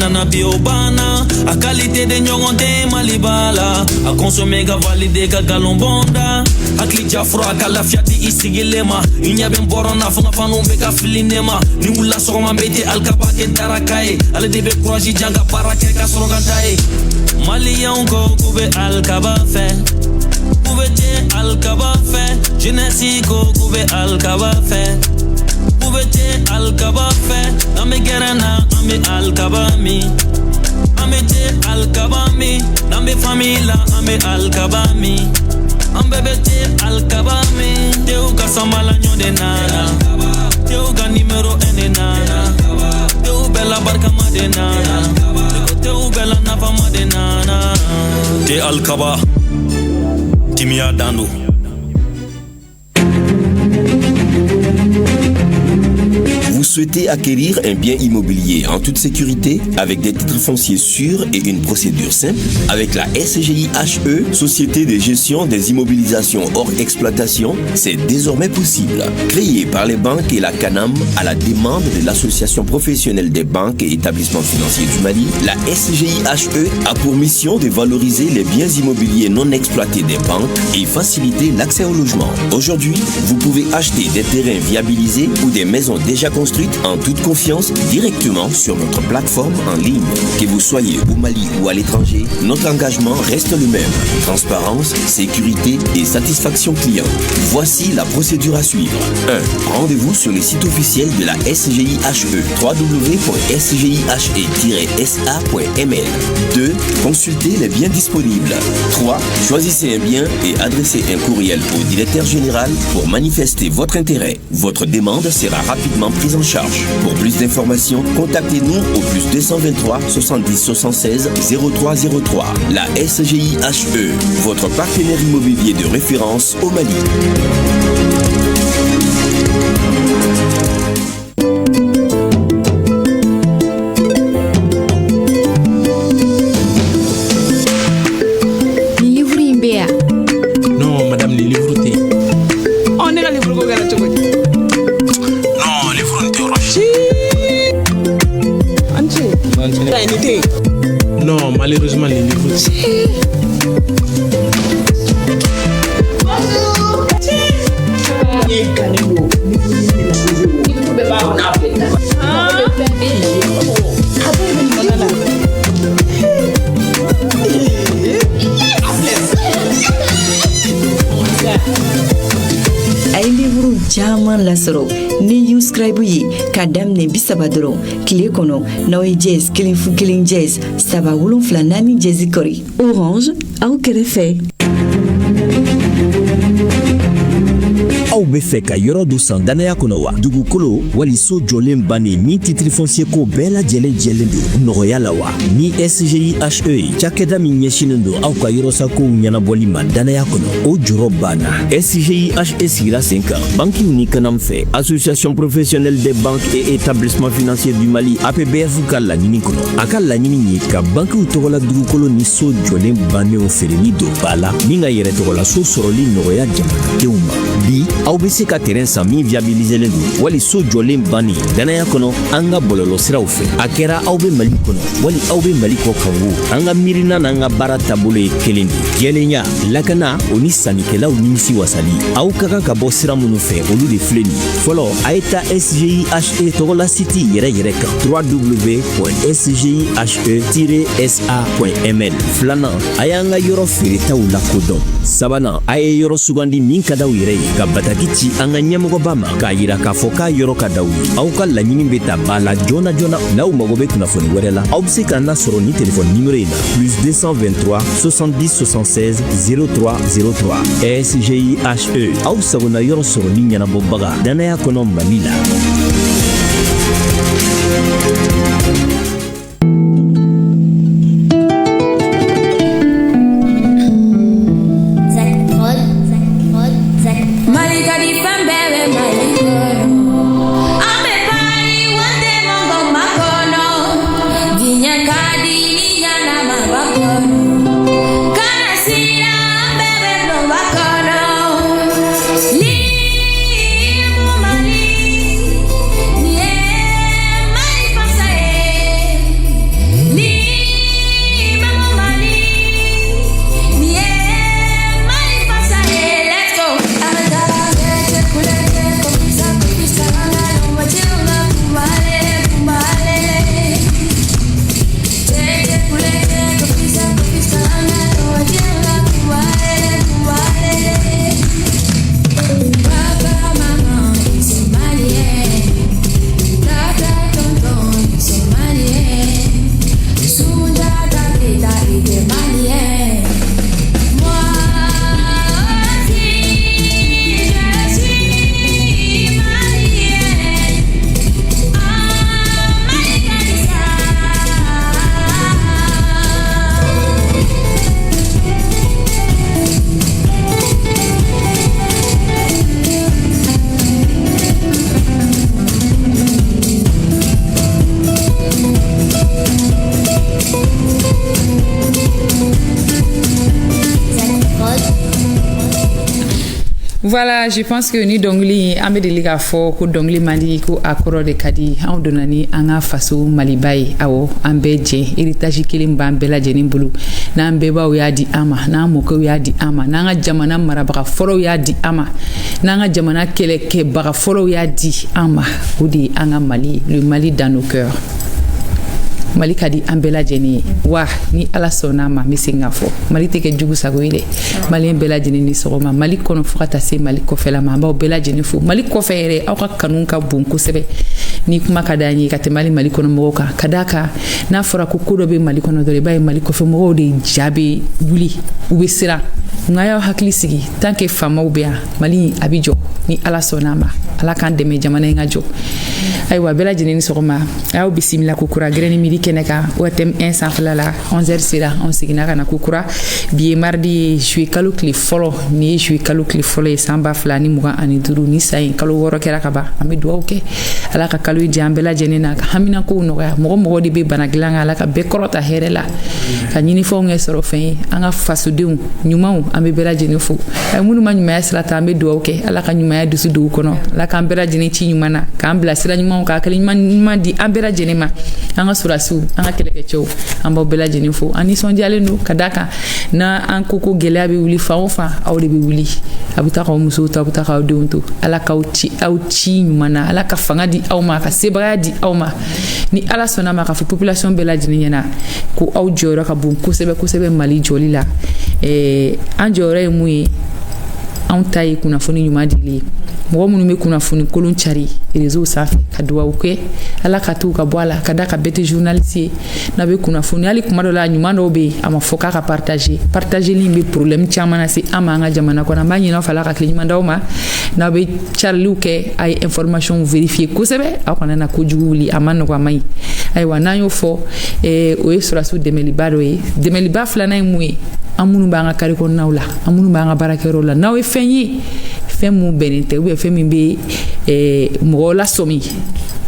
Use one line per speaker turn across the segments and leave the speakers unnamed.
nana biobana. A qualité de nyogonde malibala. A consommer ga valide ga galombonda. A klitja fro a kala fiati isigilema. Inya ben borona fanga fanu be ga filinema. Ni wula soma bete alkaba ke darakaye. Ale de be courage janga parake ka sorogantaye. Maliyan ko kube alkaba fe. Kube je alkaba fe. Jeunesse ko kube alkaba fe. Kube je alkaba fe. Name gerana ame alkaba mi. Ame je alkaba mi. Name famila ame alkaba mi. Ambebe je alkaba mi. Teu ka sambala nyonde nana. Teu ka numero ene nana. Teu bella barka made nana. Teu bella napa made nana. Te alkaba Timia Dando.
Vous souhaitez acquérir un bien immobilier en toute sécurité avec des titres fonciers sûrs et une procédure simple? Avec la SGIHE, Société de gestion des immobilisations hors exploitation, c'est désormais possible. Créée par les banques et la CANAM à la demande de l'Association professionnelle des banques et établissements financiers du Mali, la SGIHE a pour mission de valoriser les biens immobiliers non exploités des banques et faciliter l'accès au logement. Aujourd'hui, vous pouvez acheter des terrains viabilisés ou des maisons déjà construites en toute confiance directement sur notre plateforme en ligne. Que vous soyez au Mali ou à l'étranger, notre engagement reste le même. Transparence, sécurité et satisfaction client. Voici la procédure à suivre. 1. Rendez-vous sur les sites officiels de la SGIHE www.sgihe-sa.ml. 2. Consultez les biens disponibles. 3. Choisissez un bien et adressez un courriel au directeur général pour manifester votre intérêt. Votre demande sera rapidement prise en charge. Pour plus d'informations, contactez-nous au plus 223 70 76 0303. La SGIHE, votre partenaire immobilier de référence au Mali.
Non, madame, les livres t'es.
On est dans les livres
Non, malheureusement, les livres.
ay livre jaman lasoro ni subscribe yi kadam ne bisaba doro kile kono na jazz killing fu killing jazz saba wulun flanani jazz kori Orange au kerefe.
Aw be fɛ ka yɔrɔ do san danaya kɔnɔ wa? Dugukolo wali so jɔlen bannen min titre foncier ko bɛɛ lajɛlen jɛlen do nɔgɔya la wa? Ni SGIHE cakɛda min ɲɛsinen do aw ka yɔrɔsakow ɲɛnabɔli ma danaya kɔnɔ o jɔrɔ banna. SGIHE sigira sen kan bankiw ni kanam fɛ Association professionnelle des banques et établissements financiers du Mali APBF ka laɲini kɔnɔ. A ka laɲini ye ka bankiw tɔgɔla dugukolo ni so jɔlen bannenw feereli don ba la min ka yɛrɛ tɔgɔla so sɔrɔli nɔgɔya jamanadenw ma. Bi aw be se ka terrain san min viabiliselen do wali so jɔlen banni danaya kɔnɔ an ka bɔlɔlɔ siraw fɛ. A kɛra aw be Mali kɔnɔ wali aw be Mali kɔ kan wo, an ka miirina n'an ka baara taabolo ye kelen de. Jɛlenya, lakana o ni sannikɛlaw nimisi wasali. Aw ka kan ka bɔ sira minnu fɛ olu de filɛ nin. Fɔlɔ a ye taa SGIHE tɔgɔla site yɛrɛ kan www.sgihe-sa.ml. Filanan, a y'an ka yɔrɔ feeretaw lakodɔn. Sabanan, a ye yɔrɔ sugandi min ka d'aw yɛrɛ ye ka bataki ci an ka ɲɛmɔgɔba ma k'a yira k'a fɔ k'a yɔrɔ ka d'aw ye. Aw ka laɲini bɛ ta ba la joona joona. N'aw mago bɛ kunnafoni wɛrɛ la, aw bɛ se k'an lasɔrɔ ni téléphone numéro in na plus 223 70 76 0303. SGIHE, aw sagona yɔrɔ sɔrɔli ɲɛnabɔbaga danaya kɔnɔ Mali la.
Voilà, je pense que ni dongli an bɛ deli k'a fɔ ko dongli man di ko a kɔrɔ de ka di anw donna ni an ka faso maliba ye awɔ an bɛɛ jɛ héritage kelen b'an bɛɛ lajɛlen bolo n'an bɛɛbaw y'a di an ma n'an mɔkɛw y'a di an ma n'an ka jamana marabaga fɔlɔw y'a di an ma n'an ka jamana kɛlɛkɛbaga fɔlɔw y'a di an ma o de ye an ka Mali le Mali dans nos cœurs. Mali ka di an bɛɛ lajɛlen ye wa ni ala sɔnna ma n bɛ segin k'a fɔ Mali tɛ kɛ jugu sago ye dɛ maliyɛn bɛɛ lajɛlen ni sɔgɔma Mali kɔnɔ fo ka taa se Mali kɔfɛla ma an b'aw bɛɛ lajɛlen fo Mali kɔfɛ yɛrɛ aw ka kanu ka bon kosɛbɛ ni kuma ka d'an ye ka tɛmɛ Mali kɔnɔ mɔgɔw kan ka d'a kan n'a fɔra ko dɔ bɛ Mali kɔnɔ dɔrɔn i b'a ye Mali kɔfɛ mɔgɔw de ja bɛ wuli u bɛ siran nka y'aw hakili sigi tant que faamaw bɛ yan Mali a bɛ jɔ ni ala sɔnna ma ala k'an dɛmɛ jamana in ka jɔ ayiwa bɛɛ lajɛlen ni sɔgɔma a y'aw bisimila kokura grɛni midi kɛnɛ kan OTM 1 sanfɛla la 11h sera an seginna ka na kokura bi ye mardi ye juillet kalo tile fɔlɔ ni ye juillet kalo tile fɔlɔ ye san 2025 ni san in kalo 6 kɛra ka ban an bɛ dugawu kɛ ala ka kalo di an bɛɛ lajɛlen na ka haminakow nɔgɔya mɔgɔ de bɛ bana dilan kan ala ka bɛɛ kɔrɔta hɛrɛ la ka ɲinifɛnw kɛ sɔrɔ fɛn ye an ka fasodenw ɲumanw an bɛ bɛɛ lajɛlen fo a ye minnu ma ɲumanya sira ta an bɛ dugawu kɛ ala ka ɲumanya dusu don u kɔnɔ ala k'an bɛɛ lajɛlen ci ɲuman na k'an bila sira ɲumanw ka hakili ɲuman di an bɛɛ lajɛlen ma an ka surasiw an ka kɛlɛkɛcɛw an b'aw bɛɛ lajɛlen fo an nisɔndiyalen don ka d'a kan n'an ko gɛlɛya bɛ wuli fan o fan aw de bɛ wuli a bɛ taa k'aw musow to a bɛ taa k'aw denw to ala k'aw ci ɲuman na ala ka fanga di aw ma ka sebagaya di aw ma ni ala sɔnna ma k'a fɔ population bɛɛ lajɛlen ɲɛna ko aw jɔyɔrɔ ka bon kosɛbɛ kosɛbɛ Mali jɔli la an jɔyɔrɔ ye mun ye anw ta ye kunnafoni ɲuman dili ye mɔgɔ minnu bɛ kunnafoni kolon cari réseau sanfɛ ka dugawu kɛ ala ka t'u ka bɔ a la ka da ka bɛɛ tɛ journaliste ye n'a bɛ kunnafoni hali kuma dɔ la ɲuman dɔw bɛ yen a ma fɔ k'a ka partageli bɛ problème caman na se an ma an ka jamana kɔnɔ an b'a ɲini aw fɛ ala ka tile ɲuman d'aw ma n'a bɛ cariliw kɛ a ye information vérifier kosɛbɛ aw kana na kojugu wuli a ma nɔgɔ a ma ɲi ayiwa n'an y'o fɔ o ye surasiw dɛmɛliba dɔ ye dɛmɛliba filanan ye mun ye an minnu b'an ka kari kɔnɔnaw la an minnu b'an ka baarakɛyɔrɔw la n'aw ye fɛn ye fɛn mun bɛnnen tɛ fɛn min bɛ mɔgɔw lasɔmi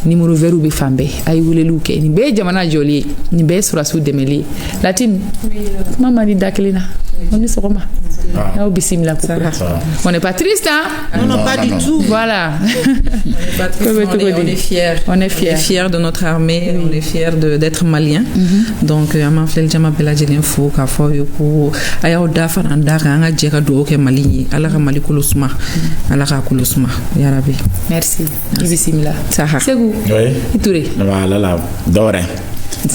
numéro vert bɛ fan bɛɛ a ye weleliw kɛ nin bɛɛ ye jamana jɔli ye nin bɛɛ ye surasiw dɛmɛli ye Latine kuma man di da kelen na on ni sɔgɔma n'aw bisimila kokura on n'est pas triste hein
non pas du tout
voilà
on est fiers de notre armée on est fiers d'être maliens donc an b'an filɛli jama bɛɛ lajɛlen fo k'a fɔ aw ye ko a y'aw da fara an da kan an ka jɛ ka dugawu kɛ Mali ye ala ka Mali kolo suma ala k'a kolo suma yarabi
merci i bisimila Segu
oui
Touré
voilà la dɔwɛrɛ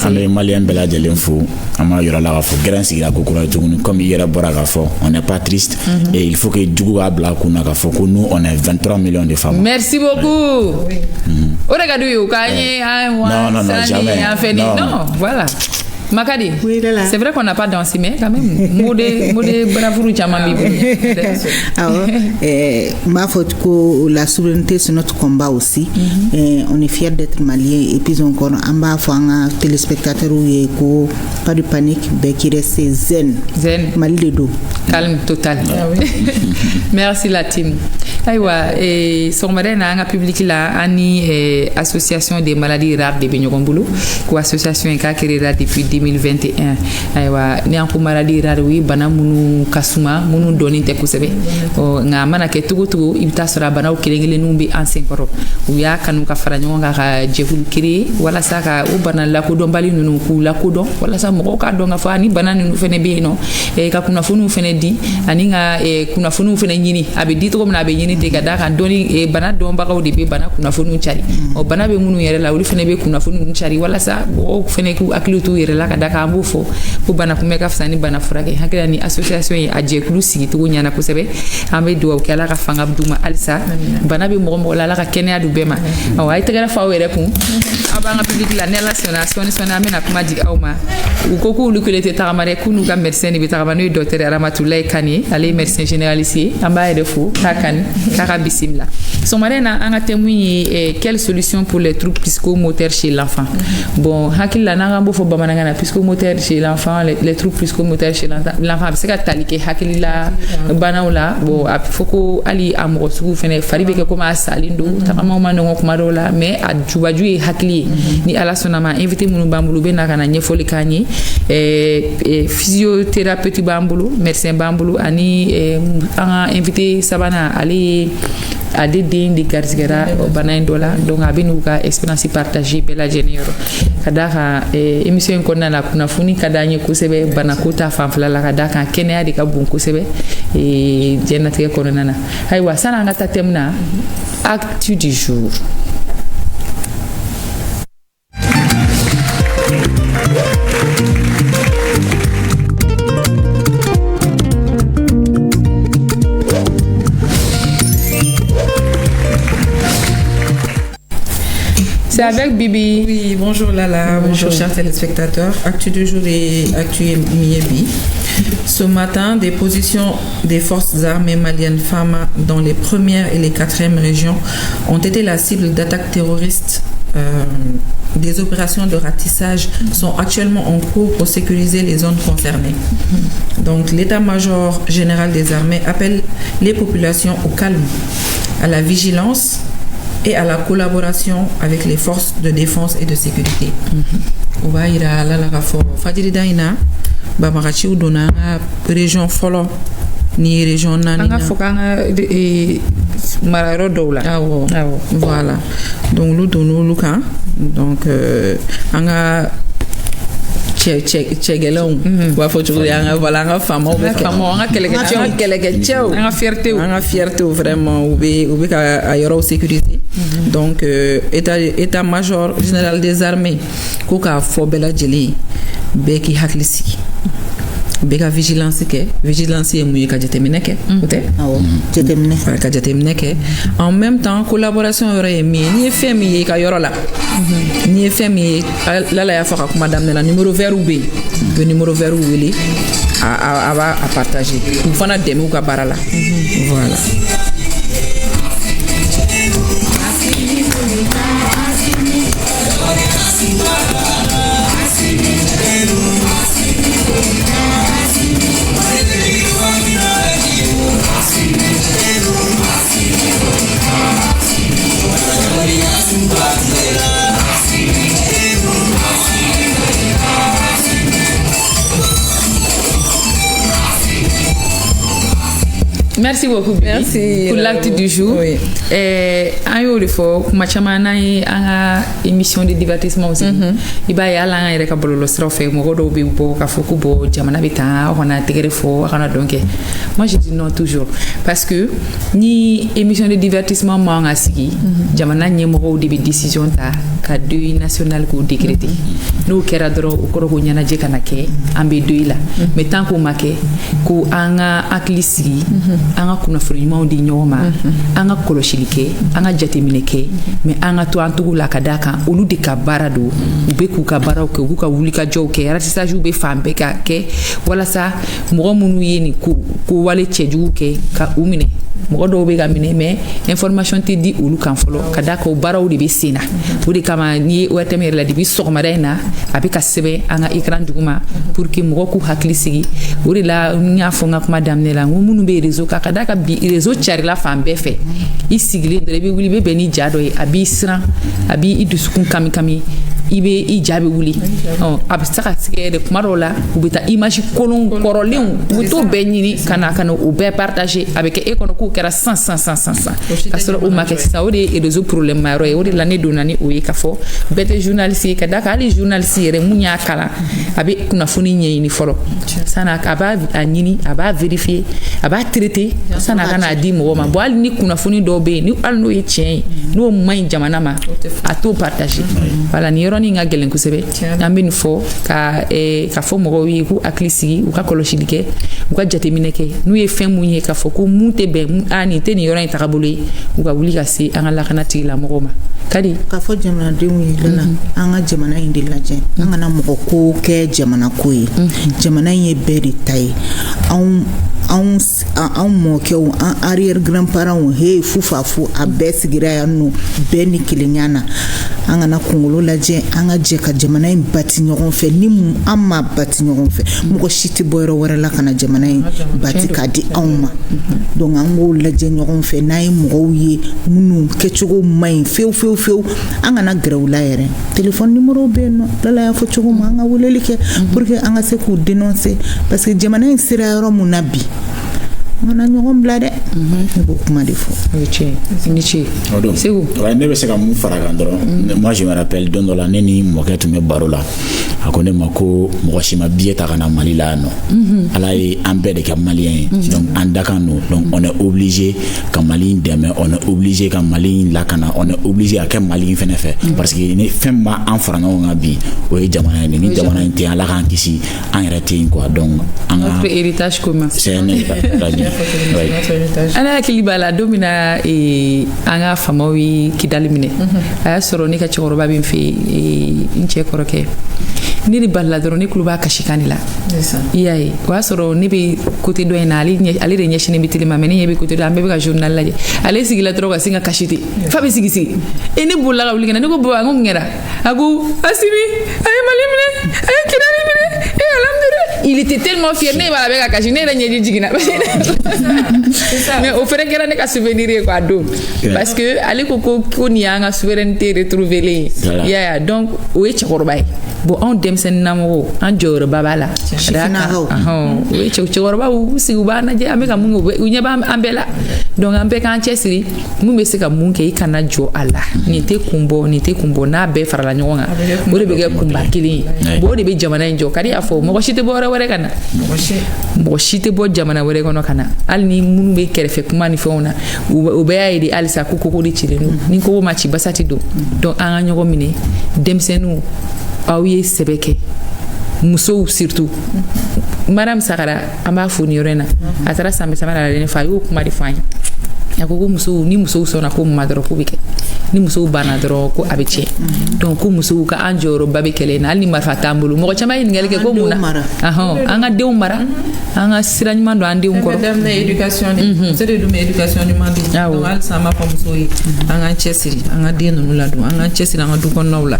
an bɛ maliyɛn bɛɛ lajɛlen fo an b'a yɔrɔ la k'a fɔ gɛrɛn sigira kokura tuguni comme i yɛrɛ bɔra k'a fɔ on n'est pas triste et il faut que jugu k'a bila kun na k'a fɔ ko nous on est 23 millions de femmes.
Merci beaucoup. O de ka d'u ye o k'an ye
non jamais
non voilà. Makadi,
oui,
c'est vrai qu'on n'a pas dansé, mais quand même, mode bravoure jamami.
Ma faute que la souveraineté c'est notre combat aussi. On est fiers d'être maliens et puis encore en bas fanga téléspectateurs ou pas de panique, ben qui reste zen. Mali de dos.
Calme total. Merci Latine. Aïwa, sommaire na nga public la ani association des maladies rares de Benyogombulu, ko association ka créée depuis 2021 aywa ni an ko maladie rare wi bana munu kasuma munu doni te kusebe o nga mana ke tugutu ibta sura bana o kelengele numbi ansen koro u ya kanu ka fara nyonga ka jehul kiri wala saka u bana la ko don bali nunu ku la ko don wala sa mo ka don nga fa ni bana nunu fene be no ka kuna funu fene di ani nga kuna funu fene nyini abe di to ko na be nyini de ga da kan doni bana don ba ko de be bana kuna funu chari o bana be munu yere la uli fene be kuna funu chari wala sa o fene ku aklutu yere la ka da kan bo fo ko bana kuma ka fsani bana furake hakila ni association yi aje kulu sigi to nyana ko sebe ambe do ko ala ka fanga duma alsa bana be mo la ka kenya du bema o ay tegara fa were kun abanga public la national soni amena kuma di awma ko ko lu ko lete taramare kunu ga médecin bi taramane docteur Ramatoulaye Kani ale médecin généraliste amba de fou takan kara bisimla so marena anga témoigner quelle solution pour les troubles psychomoteurs chez l'enfant bon hakila na ngambo fo bamana na psychomoteur chez l'enfant les troubles psychomoteurs chez l'enfant c'est ka talike hakila banaula bon foko ali amro sugu fene faribe ke koma salindo takama ma no kuma dola mais a jubaju e hakili ni ala sonama invité munu bambulu be na kana nyefoli kanyi physiothérapeute bambulu médecin bambulu ani anga invité sabana ali a de den de garisɛgɛra bana in dɔ la donc a bɛ n'u ka expérience partager bɛɛ lajɛlen yɔrɔ ka d'a kan émission in kɔnɔna la kunnafoni ka d'an ye kosɛbɛ banako ta fanfɛla la ka d'a kan kɛnɛya de ka bon kosɛbɛ diɲɛnatigɛ kɔnɔna na ayiwa sani an ka taa thème na actu du jour. C'est avec Bibi.
Oui, bonjour Lala, bonjour chers téléspectateurs. Actu du jour et actu Miebi. Ce matin, des positions des forces armées maliennes FAMA dans les premières et les 4e régions ont été la cible d'attaques terroristes. Des opérations de ratissage sont actuellement en cours pour sécuriser les zones concernées. Donc l'état-major général des armées appelle les populations au calme, à la vigilance et à la collaboration avec les forces de défense et de sécurité. Obaïra la rafo fajiri daina bamagachi udona région folo ni région nani
anga fokanga mararo doula
awo voilà donc lu donu luka donc anga chegelon wa fo chuguri anga voilà anga famo
anga keleke anga
fierté vraiment ou ka ayoro sécurité donc état-major général des armées ko ka fo bela jeli be ki haklisi beka vigilance est mouillé ka jatemine ke ka jatemine ke en même temps collaboration aurait mi ni fait mi ka yoro la ni fait mi la ya faka kuma madame la numéro vert ou b le numéro vert ou wili à partager pour fana demi ou ka barala voilà.
Merci beaucoup. Merci pour l'acte du jour. Oui. Un jour, il faut que je émission de divertissement aussi. Il y a un peu de strophe, moi je dis non toujours parce que ni émission de divertissement moi on a signé jamana nyemoro de décision ta ka deuil national ko décrété nous kera dro ko ko nyana je kana ke ambe deuil la mais tant ko make ko anga aklisi anga kuna furima di nyoma anga koloshilike anga jatemineke mais anga to antugu la kadaka olu de ka barado ube ku ka barao ke ku ka wulika joke ratisa jube fambe ka ke wala sa mo munu yeni ku wale cheju ke ka umine mo do be ga mine mais information te di olu kan folo kadaka o barao de be sena odi kama ni wetemer la dibi sokmare na abika sebe anga écran duguma pour que mo ku haklisigi odi la nya fonga kuma damne la munu be réseau ka kadaka bi réseau chari la fambe fe isigile de be wuli be beni jado e abi sran abi idusukun kami ibe ijabe wuli absaka sike de kumarola ubita image kolon korolen uto benyini kana o be partager avec ekono ku kera 100 asoro o make sa o de réseau problème maro e o de l'année donani o e kafo bete journaliste kadaka ali journaliste re munya kala abi kuna funi nyini folo sana aba anyini aba vérifier aba traiter sana kana di mo ma bo ali ni kuna funi do be ni alno e tien no mai jamana ma ato partager voilà ni ni nga gelen kusebe ambin fo ka fo mo wi ku aklisi u ka koloshilike u ka jatemineke nu ye femunye ka fo ku mute be ani te ni yoran takabule u ka wuli ka se an la kana tila mo ma kadi
ka fo jamana denw ye lana an ka jamana in de lajɛ an kana mɔgɔ ko kɛ jamana ko ye jamana in ye bɛɛ de ta ye anw mɔkɛw an arrière grand parents he fufafu a bɛɛ sigira yan no bɛɛ ni kelenya na an kana kunkolo lajɛ an ka jɛ ka jamana in bati ɲɔgɔn fɛ ni an ma bati ɲɔgɔn fɛ mɔgɔ si tɛ bɔ yɔrɔ wɛrɛ la kana jamana in bati k'a di anw ma donc an k'o lajɛ ɲɔgɔn fɛ n'an ye mɔgɔw ye minnu kɛcogo man ɲi fewu an kana gɛrɛ u la yɛrɛ téléphone numéro bɛ yen nɔ lala y'a fɔ cogo min an ka weleli kɛ pour que an ka se k'u dénoncer parce que jamana in sera yɔrɔ mun na bi on a ɲɔgɔn bila dɛ ne b'o kuma de fɔ
o ye tiɲɛ ni ce Segu
ouais ne bɛ se ka mun fara kan dɔrɔn moi je me rappelle don dɔ la ne ni mɔkɛ tun bɛ baro la a ko ne ma ko mɔgɔ si ma billet ta ka na Mali la yan nɔ ala ye an bɛɛ de kɛ malien ye donc an da kan don donc on est obligé ka Mali dɛmɛ on est obligé ka Mali lakana on est obligé ka kɛ Mali fɛnɛ fɛ parce que ni fɛn b'a an fara ɲɔgɔn kan bi o ye jamana ye ni jamana in tɛ ala k'an kisi an yɛrɛ tɛ yen quoi donc
notre héritage commun
c'est un héritage
ana hakili b'a la don min na an ka famaw ye kidali minɛ a y'a sɔrɔ ne ka cɛkɔrɔba bɛ n fɛ n cɛ kɔrɔkɛ ne de balila dɔrɔn ne kulo b'a kasi kan de la i y'a ye o y'a sɔrɔ ne bɛ côté dɔ in na ale de ɲɛsinnen bɛ télé ma mais ne ɲɛ bɛ côté dɔ an bɛɛ bɛ ka journal lajɛ ale sigila dɔrɔn ka sin ka kasi ten fa bɛ sigi ne bolila ka wuli ka na ne ko baba n ko mun kɛra a ko Asimi a ye Mali minɛ a ye kidali minɛ alhamdulilah il était tellement fier ne b'a bɛ ka kasi ne yɛrɛ ɲɛji jiginna mais o fɛnɛ kɛra ne ka souvenir ye quoi don parce que ale ko nin y'an ka souveraineté retrouver le i y'a ye donc o ye cɛkɔrɔba ye bon anw denmisɛnnin namɔgɔw an jɔyɔrɔba b'a la o ye cɛkɔrɔbaw u sigi u b'a lajɛ an bɛ ka mun kɛ u ɲɛ b'an bɛɛ la donc an bɛɛ k'an cɛsiri mun bɛ se ka mun kɛ i kana jɔ a la nin tɛ kun bɔ n'a bɛɛ farala ɲɔgɔn kan o de bɛ kɛ kunba kelen ye bon o de bɛ jamana in jɔ ka di y'a fɔ mɔgɔ si tɛ bɔ wɛrɛ ka na mɔgɔ si tɛ bɔ jamana wɛrɛ kɔnɔ ka na hali ni minnu bɛ kɛrɛfɛ kuma ni fɛnw na o bɛɛ y'a ye de halisa ko koko de cilen don ni koko ma ci basa tɛ don donc an ka ɲɔgɔn minɛ denmisɛnninw aw ye sɛbɛ kɛ musow surtout madame Sakara an b'a fo ni yɔrɔ in na a taara san sama la ne fa a y'o kuma de fɔ an ye a ko ni musow sɔnna ko ma dɔrɔn ko bɛ kɛ ni musow banna dɔrɔn ko a bɛ tiɲɛ donc ko musow ka an jɔyɔrɔba bɛ kɛlɛ in na hali ni marifa t'an bolo mɔgɔ caman ye ɲininkali kɛ ko mun na an ka denw mara an ka sira ɲuman don an denw kɔrɔ
éducation ni muso de dun bɛ éducation ɲuman di donc halisa an b'a fɔ musow ye an k'an cɛsiri an ka den ninnu ladon an k'an cɛsiri an ka du kɔnɔnaw la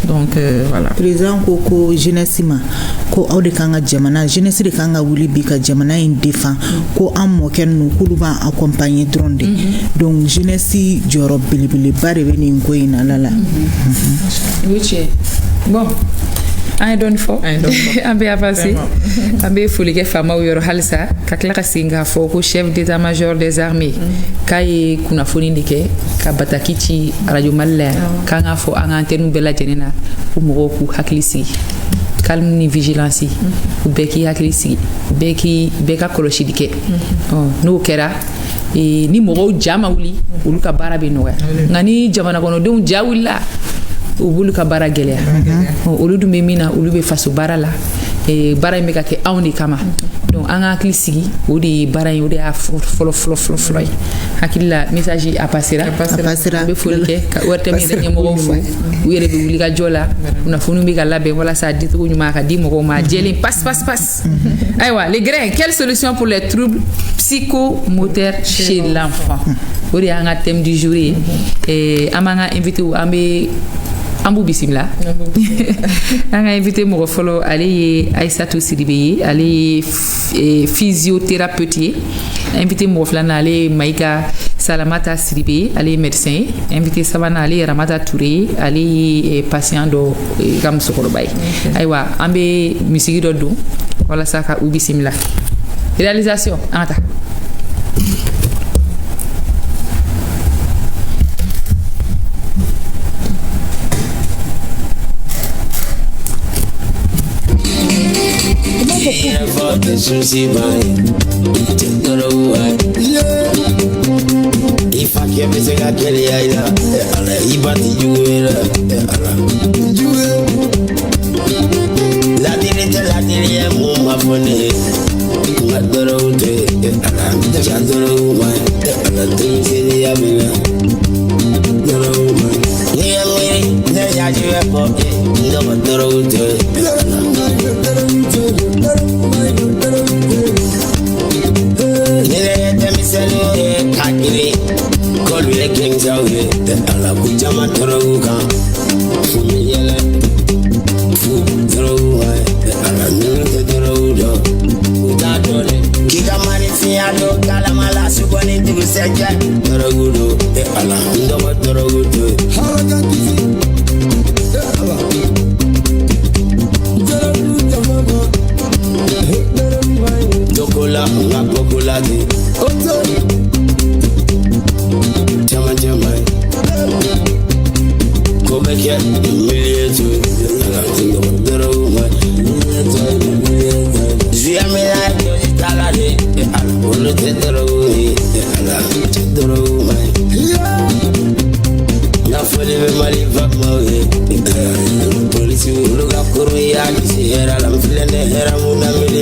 donc voilà
président ko jeunesse ma ko aw de kan ka jamana jeunesse de kan ka wuli bi ka jamana in défend ko an mɔkɛ ninnu k'olu b'an accompagner dɔrɔn de donc jeunesse jɔyɔrɔ belebeleba de bɛ nin ko in na ala la
bon an ye dɔɔni fɔ an bɛ avancer an bɛ foli kɛ faamaw yɔrɔ halisa ka tila ka segin k'a fɔ ko chef d'état-major des armées k'a ye kunnafoni de kɛ ka bataki ci radio Mali la yan k'an k'a fɔ an ka antenne bɛɛ lajɛlen na ko mɔgɔw k'u hakili sigi calme ni vigilance u bɛɛ k'i hakili sigi bɛɛ ka kɔlɔsili kɛ n'o kɛra ni mɔgɔw ja ma wuli olu ka baara bɛ nɔgɔya nka ni jamana kɔnɔdenw ja wulila u b'olu ka baara gɛlɛya olu dun bɛ min na olu bɛ faso baara la baara in bɛ ka kɛ anw de kama donc an ka hakili sigi o de ye baara in o de y'a fɔlɔ ye hakili la message a passera an bɛ foli kɛ ka ORTM yɛrɛ ɲɛmɔgɔw fo u yɛrɛ bɛ wuli ka jɔ la kunnafoniw bɛ ka labɛn walasa a dicogo ɲuman ka di mɔgɔw ma jɛlen passe ayiwa les grains quelle solution pour les troubles psychomoteurs chez l'enfant o de y'an ka thème du jour ye an b'an ka invité an b'u bisimila an ka invité mɔgɔ fɔlɔ ale ye Aïssatou Sidibé ye ale ye physiothérapeute ye invité mɔgɔ filanan ale ye Maïga Salamata Sidibé ye ale ye médecin ye invité sabanan ale ye Ramata Touré ye ale ye patient dɔ ka musokɔrɔba ye ayiwa an bɛ misigi dɔ don walasa ka u bisimila réalisation an ka taa
If I can't be saying I can't either,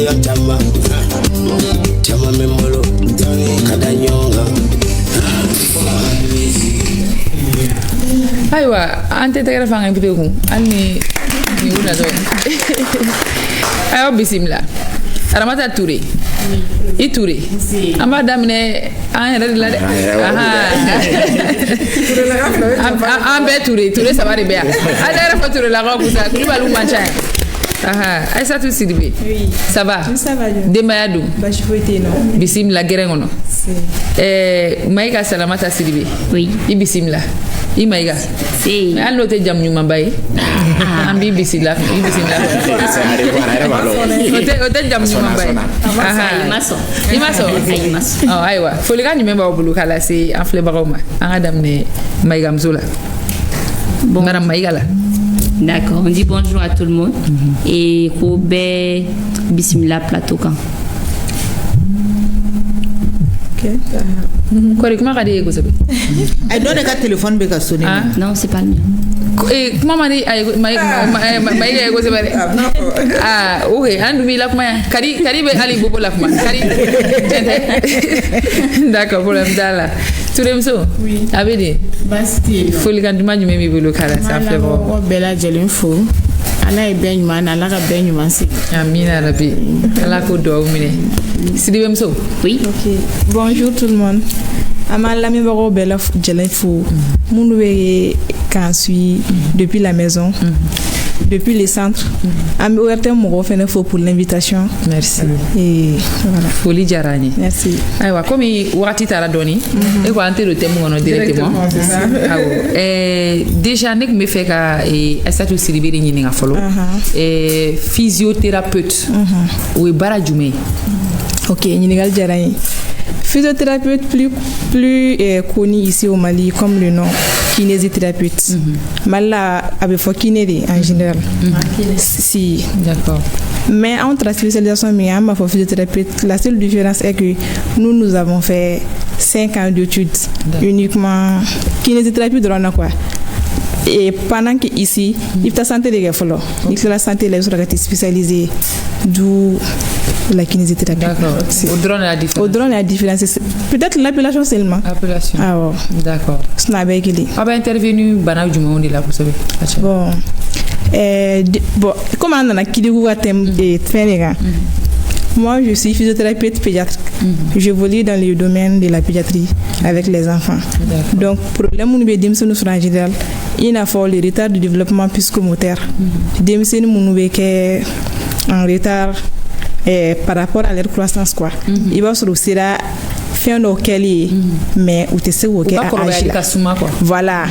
ya chama chama memolo kadanyonga
aywa an tɛ tɛgɛrɛ fanga invité kun hali ni wula dɔ ayo bisimila Aramata Touré i Touré an b'a daminɛ an yɛrɛ de la dɛ an bɛɛ Touré saba de bɛ yan an yɛrɛ fɔ Touré lakaw kun sa Kulibaliw man ca yan Aïssatou Sidibé ça va denbaya dun
baasi foyi tɛ yen nɔ
bisimila gɛrɛn kɔnɔ Maïga Salamata Sidibé i bisimila i Maïga mais hali n'o tɛ jamu ɲumanba ye an b'i bisimila o tɛ jamu ɲumanba ye i ma sɔn ayiwa folikan jumɛn b'aw bolo k'a lase an filɛbagaw ma an ka daminɛ Maïga muso la madame Maïga la.
D'accord, on dit bonjour à tout le monde et Kobe Bismillah plateau kan.
Ok.
Kori kuma ka di ko sabe.
Ay do de ka téléphone be ka sonner.
Non, c'est pas le mien.
Kuma mani ay Maïga ko sabe. OK, an dumi la kuma kari be ali bobo la kuma. Kari. D'accord, problème dala. Touremso oui abedi
basti
folikan duma jumɛn b'i bolo kala sa filɛ bɔ
bɛɛ lajɛlen fo ala ye bɛɛ ɲuman na ala ka bɛɛ ɲuman sigi
amina rabi ala ko duwawu minɛ Sidibé muso
oui
ok bonjour tout le monde an b'a lamɛnbagaw bɛɛ lajɛlen fo minnu bɛ k'an suit depuis la maison depuis les centres an bɛ ORTM mɔgɔw fɛnɛ fo pour l'invitation
merci
et voilà
foli diyara an ye
merci
ayiwa komi wagati taara dɔɔni e ko an tɛ don thème kɔnɔ directement awɔ déjà ne tun bɛ fɛ ka Aïssatou Sidibé de ɲininka fɔlɔ physiothérapeute o ye baara jumɛn ye
ok ɲininkali diyara n ye physiothérapeute plus connu ici au Mali comme le nom kinésithérapeute. Mali la a bɛ fɔ kiné de en général. Si.
D'accord.
Mais entre la spécialisation mais an b'a fɔ physiothérapeute, la seule différence est que nous avons fait 5 ans d'études uniquement kinésithérapie dɔrɔn na quoi. Et pendant que ici, il faut santé de folo. Il faut la santé les autres qui spécialisés d'où la kinésithérapie.
D'accord. Au drone la différence.
Au drone la différence. Peut-être l'appellation seulement.
Appellation.
Ah ouais.
D'accord.
C'est n'a pas écrit.
Ah ben intervenu bana du monde là pour savoir.
Bon. Bon, comment on a kidigu thème et faire. Moi, je suis physiothérapeute pédiatre. J'évolue dans le domaine de la pédiatrie avec les enfants. Donc, problème où nous avons en général, il y a le retard du développement psychomoteur. Nous avons en retard par rapport à leur croissance. Il va se retrouver fin auquel mais où tu sais où voilà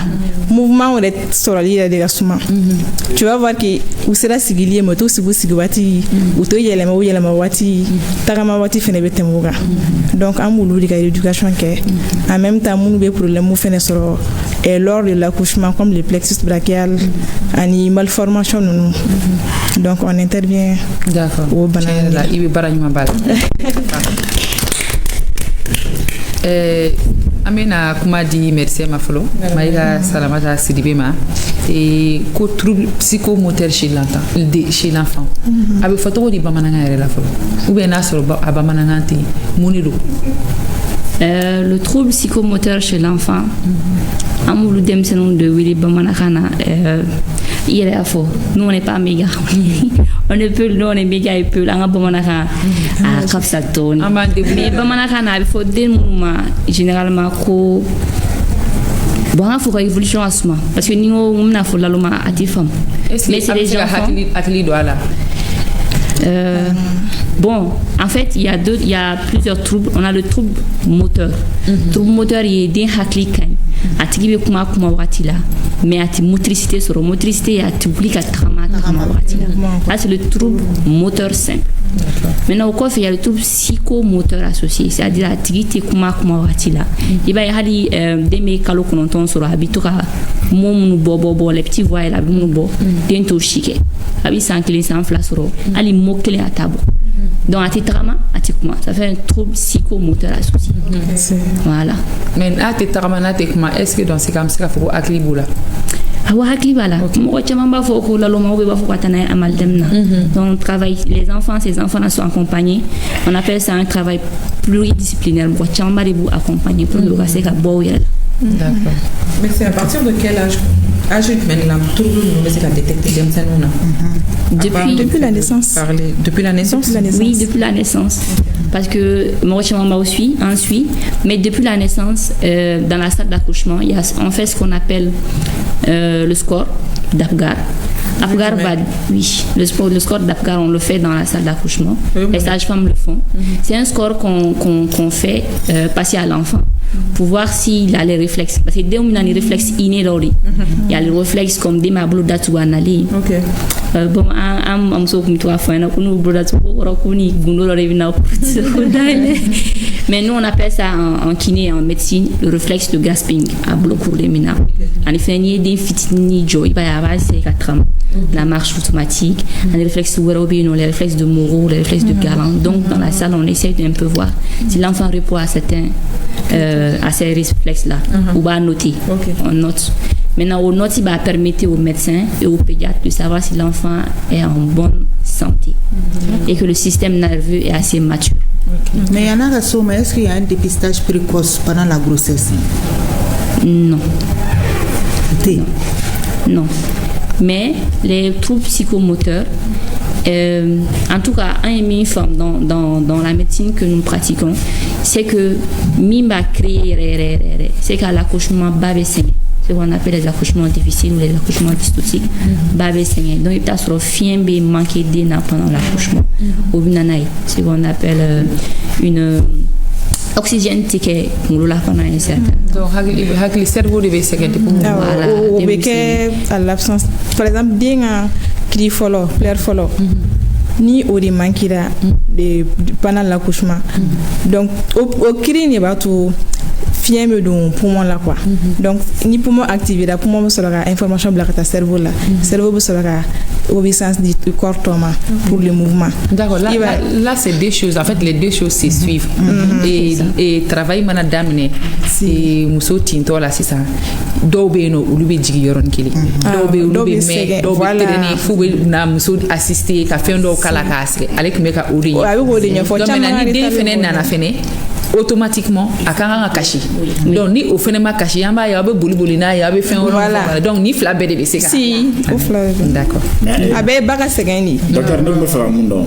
mouvement on est sur l'île de Gasuma tu vas voir que où sera sigilier moto si vous sigwati ou to yelema ou yelema wati tagama wati fene betemuga donc en moulu de l'éducation que en même temps mon be problème ou fene sur et lors de l'accouchement comme le plexus brachial ani malformation nous donc on intervient
d'accord
au banane
là il bara nyuma bala amena kuma di merci ma folo Maïga Salamata Sidibé ma et ko trouble psychomoteur chez l'enfant avec photo di bamananga yɛrɛ la folo ou bien n'a sɔrɔ a bamananga tɛ mun do
le trouble psychomoteur chez l'enfant amulu demsenu de wili bamanakana il est à faux nous on n'est pas méga on ne peut nous on est méga et peu la bamanaka à kapsatone mais bamanakana il faut des moments généralement ko bon il faut que évolution asma parce que ni on na faut la loma atifam mais c'est les gens
ateli do ala
bon, en fait, il y a plusieurs troubles. On a le trouble moteur. Trouble moteur, il est d'un hakli kan. Ati be kuma wati la. Mais ati motricité sur motricité ati oublie ati trama wati la. Là, c'est le trouble moteur simple. Maintenant, au coffre, il y a le trouble psychomoteur associé. C'est-à-dire ati te kuma wati la. Il va y avoir des mécalos qu'on entend sur habituka. Mon bobo, les petits voix la mon bo. Dento chique. Abi sans qu'il s'en flasse sur. Ali mokle à table. Donc, à titrama, ça fait un trouble psychomoteur associé. Voilà.
Mais à titrama, est-ce que dans ces cas, il faut acliboula?
awa hakli bala mo chama ba fo ko la lo ma ba fo katana amal demna. Donc ces enfants sont accompagnés. On appelle ça un travail pluridisciplinaire. Mo chama ba bu accompagner pour le casser ka bo yel.
D'accord. Mais c'est à partir de quel âge maintenant trouble nous c'est la détecter dem ça
depuis
la naissance.
Depuis la naissance.
Oui, depuis la naissance. Parce que mon chama suit, mais depuis la naissance, dans la salle d'accouchement, il y a on fait ce qu'on appelle le score d'Apgar. Oui, le score d'Apgar, on le fait dans la salle d'accouchement. Les sages-femmes le font. C'est un score qu'on fait passer à l'enfant pour voir s'il a les réflexes. Parce que dès qu'on a les réflexes innés, il y a les réflexes comme des mablo d'atu anali. Bon, mais nous on appelle ça en kiné, en médecine, le réflexe de gasping à bloquer les mina. En effet, il y a des fitini joy, la marche automatique, les réflexes les réflexes de Moreau, les réflexes de Galant. Donc dans la salle, on essaie d'un peu voir si l'enfant répond à ces réflexes-là, ou va noter. On note. Maintenant, on note, il va permettre aux médecins et aux pédiatres de savoir si l'enfant est en bonne santé et que le système nerveux est assez mature.
Mais il y en a est-ce qu'il y a un dépistage précoce pendant la grossesse?
Non. Non. Mais les troubles psychomoteurs, en tout cas, une forme dans la médecine que nous pratiquons, c'est que Mimba créé, c'est qu'à l'accouchement, babé saigne. Ce qu'on appelle les accouchements difficiles ou les accouchements dystoxiques, babé saigne. Donc, il y a sur fien bé manqué d'éna pendant l'accouchement. Au binanaï, ce qu'on appelle une oxygène ticket pour la pendant un certain temps.
Donc, le cerveau devait se gagner.
Voilà.
À l'absence, par exemple, bien cri follow, plaire follow. Ni au manqué pendant l'accouchement. Donc, au cri n'est pas tout. Fième de poumon là quoi. Donc ni poumon activé là poumon sera information blanc ta cerveau là. Cerveau sera obéissance du corps thomas pour le mouvement.
D'accord. Là c'est deux choses. En fait les deux choses se suivent. Et travail mana damné. C'est muso tinto là c'est ça. Dobe no ulubi jigi yoron kili. Dobe ulubi me dobe training fuwe na muso assister ka fendo kala kasre. Avec meka uri. Donc maintenant ni dé fene nana fene automatiquement à quand caché donc ni au phénomène caché yamba yabe bouli na yabe fin voilà donc ni flabé de c'est
si
d'accord
abe baka segani
docteur nous me faire mundo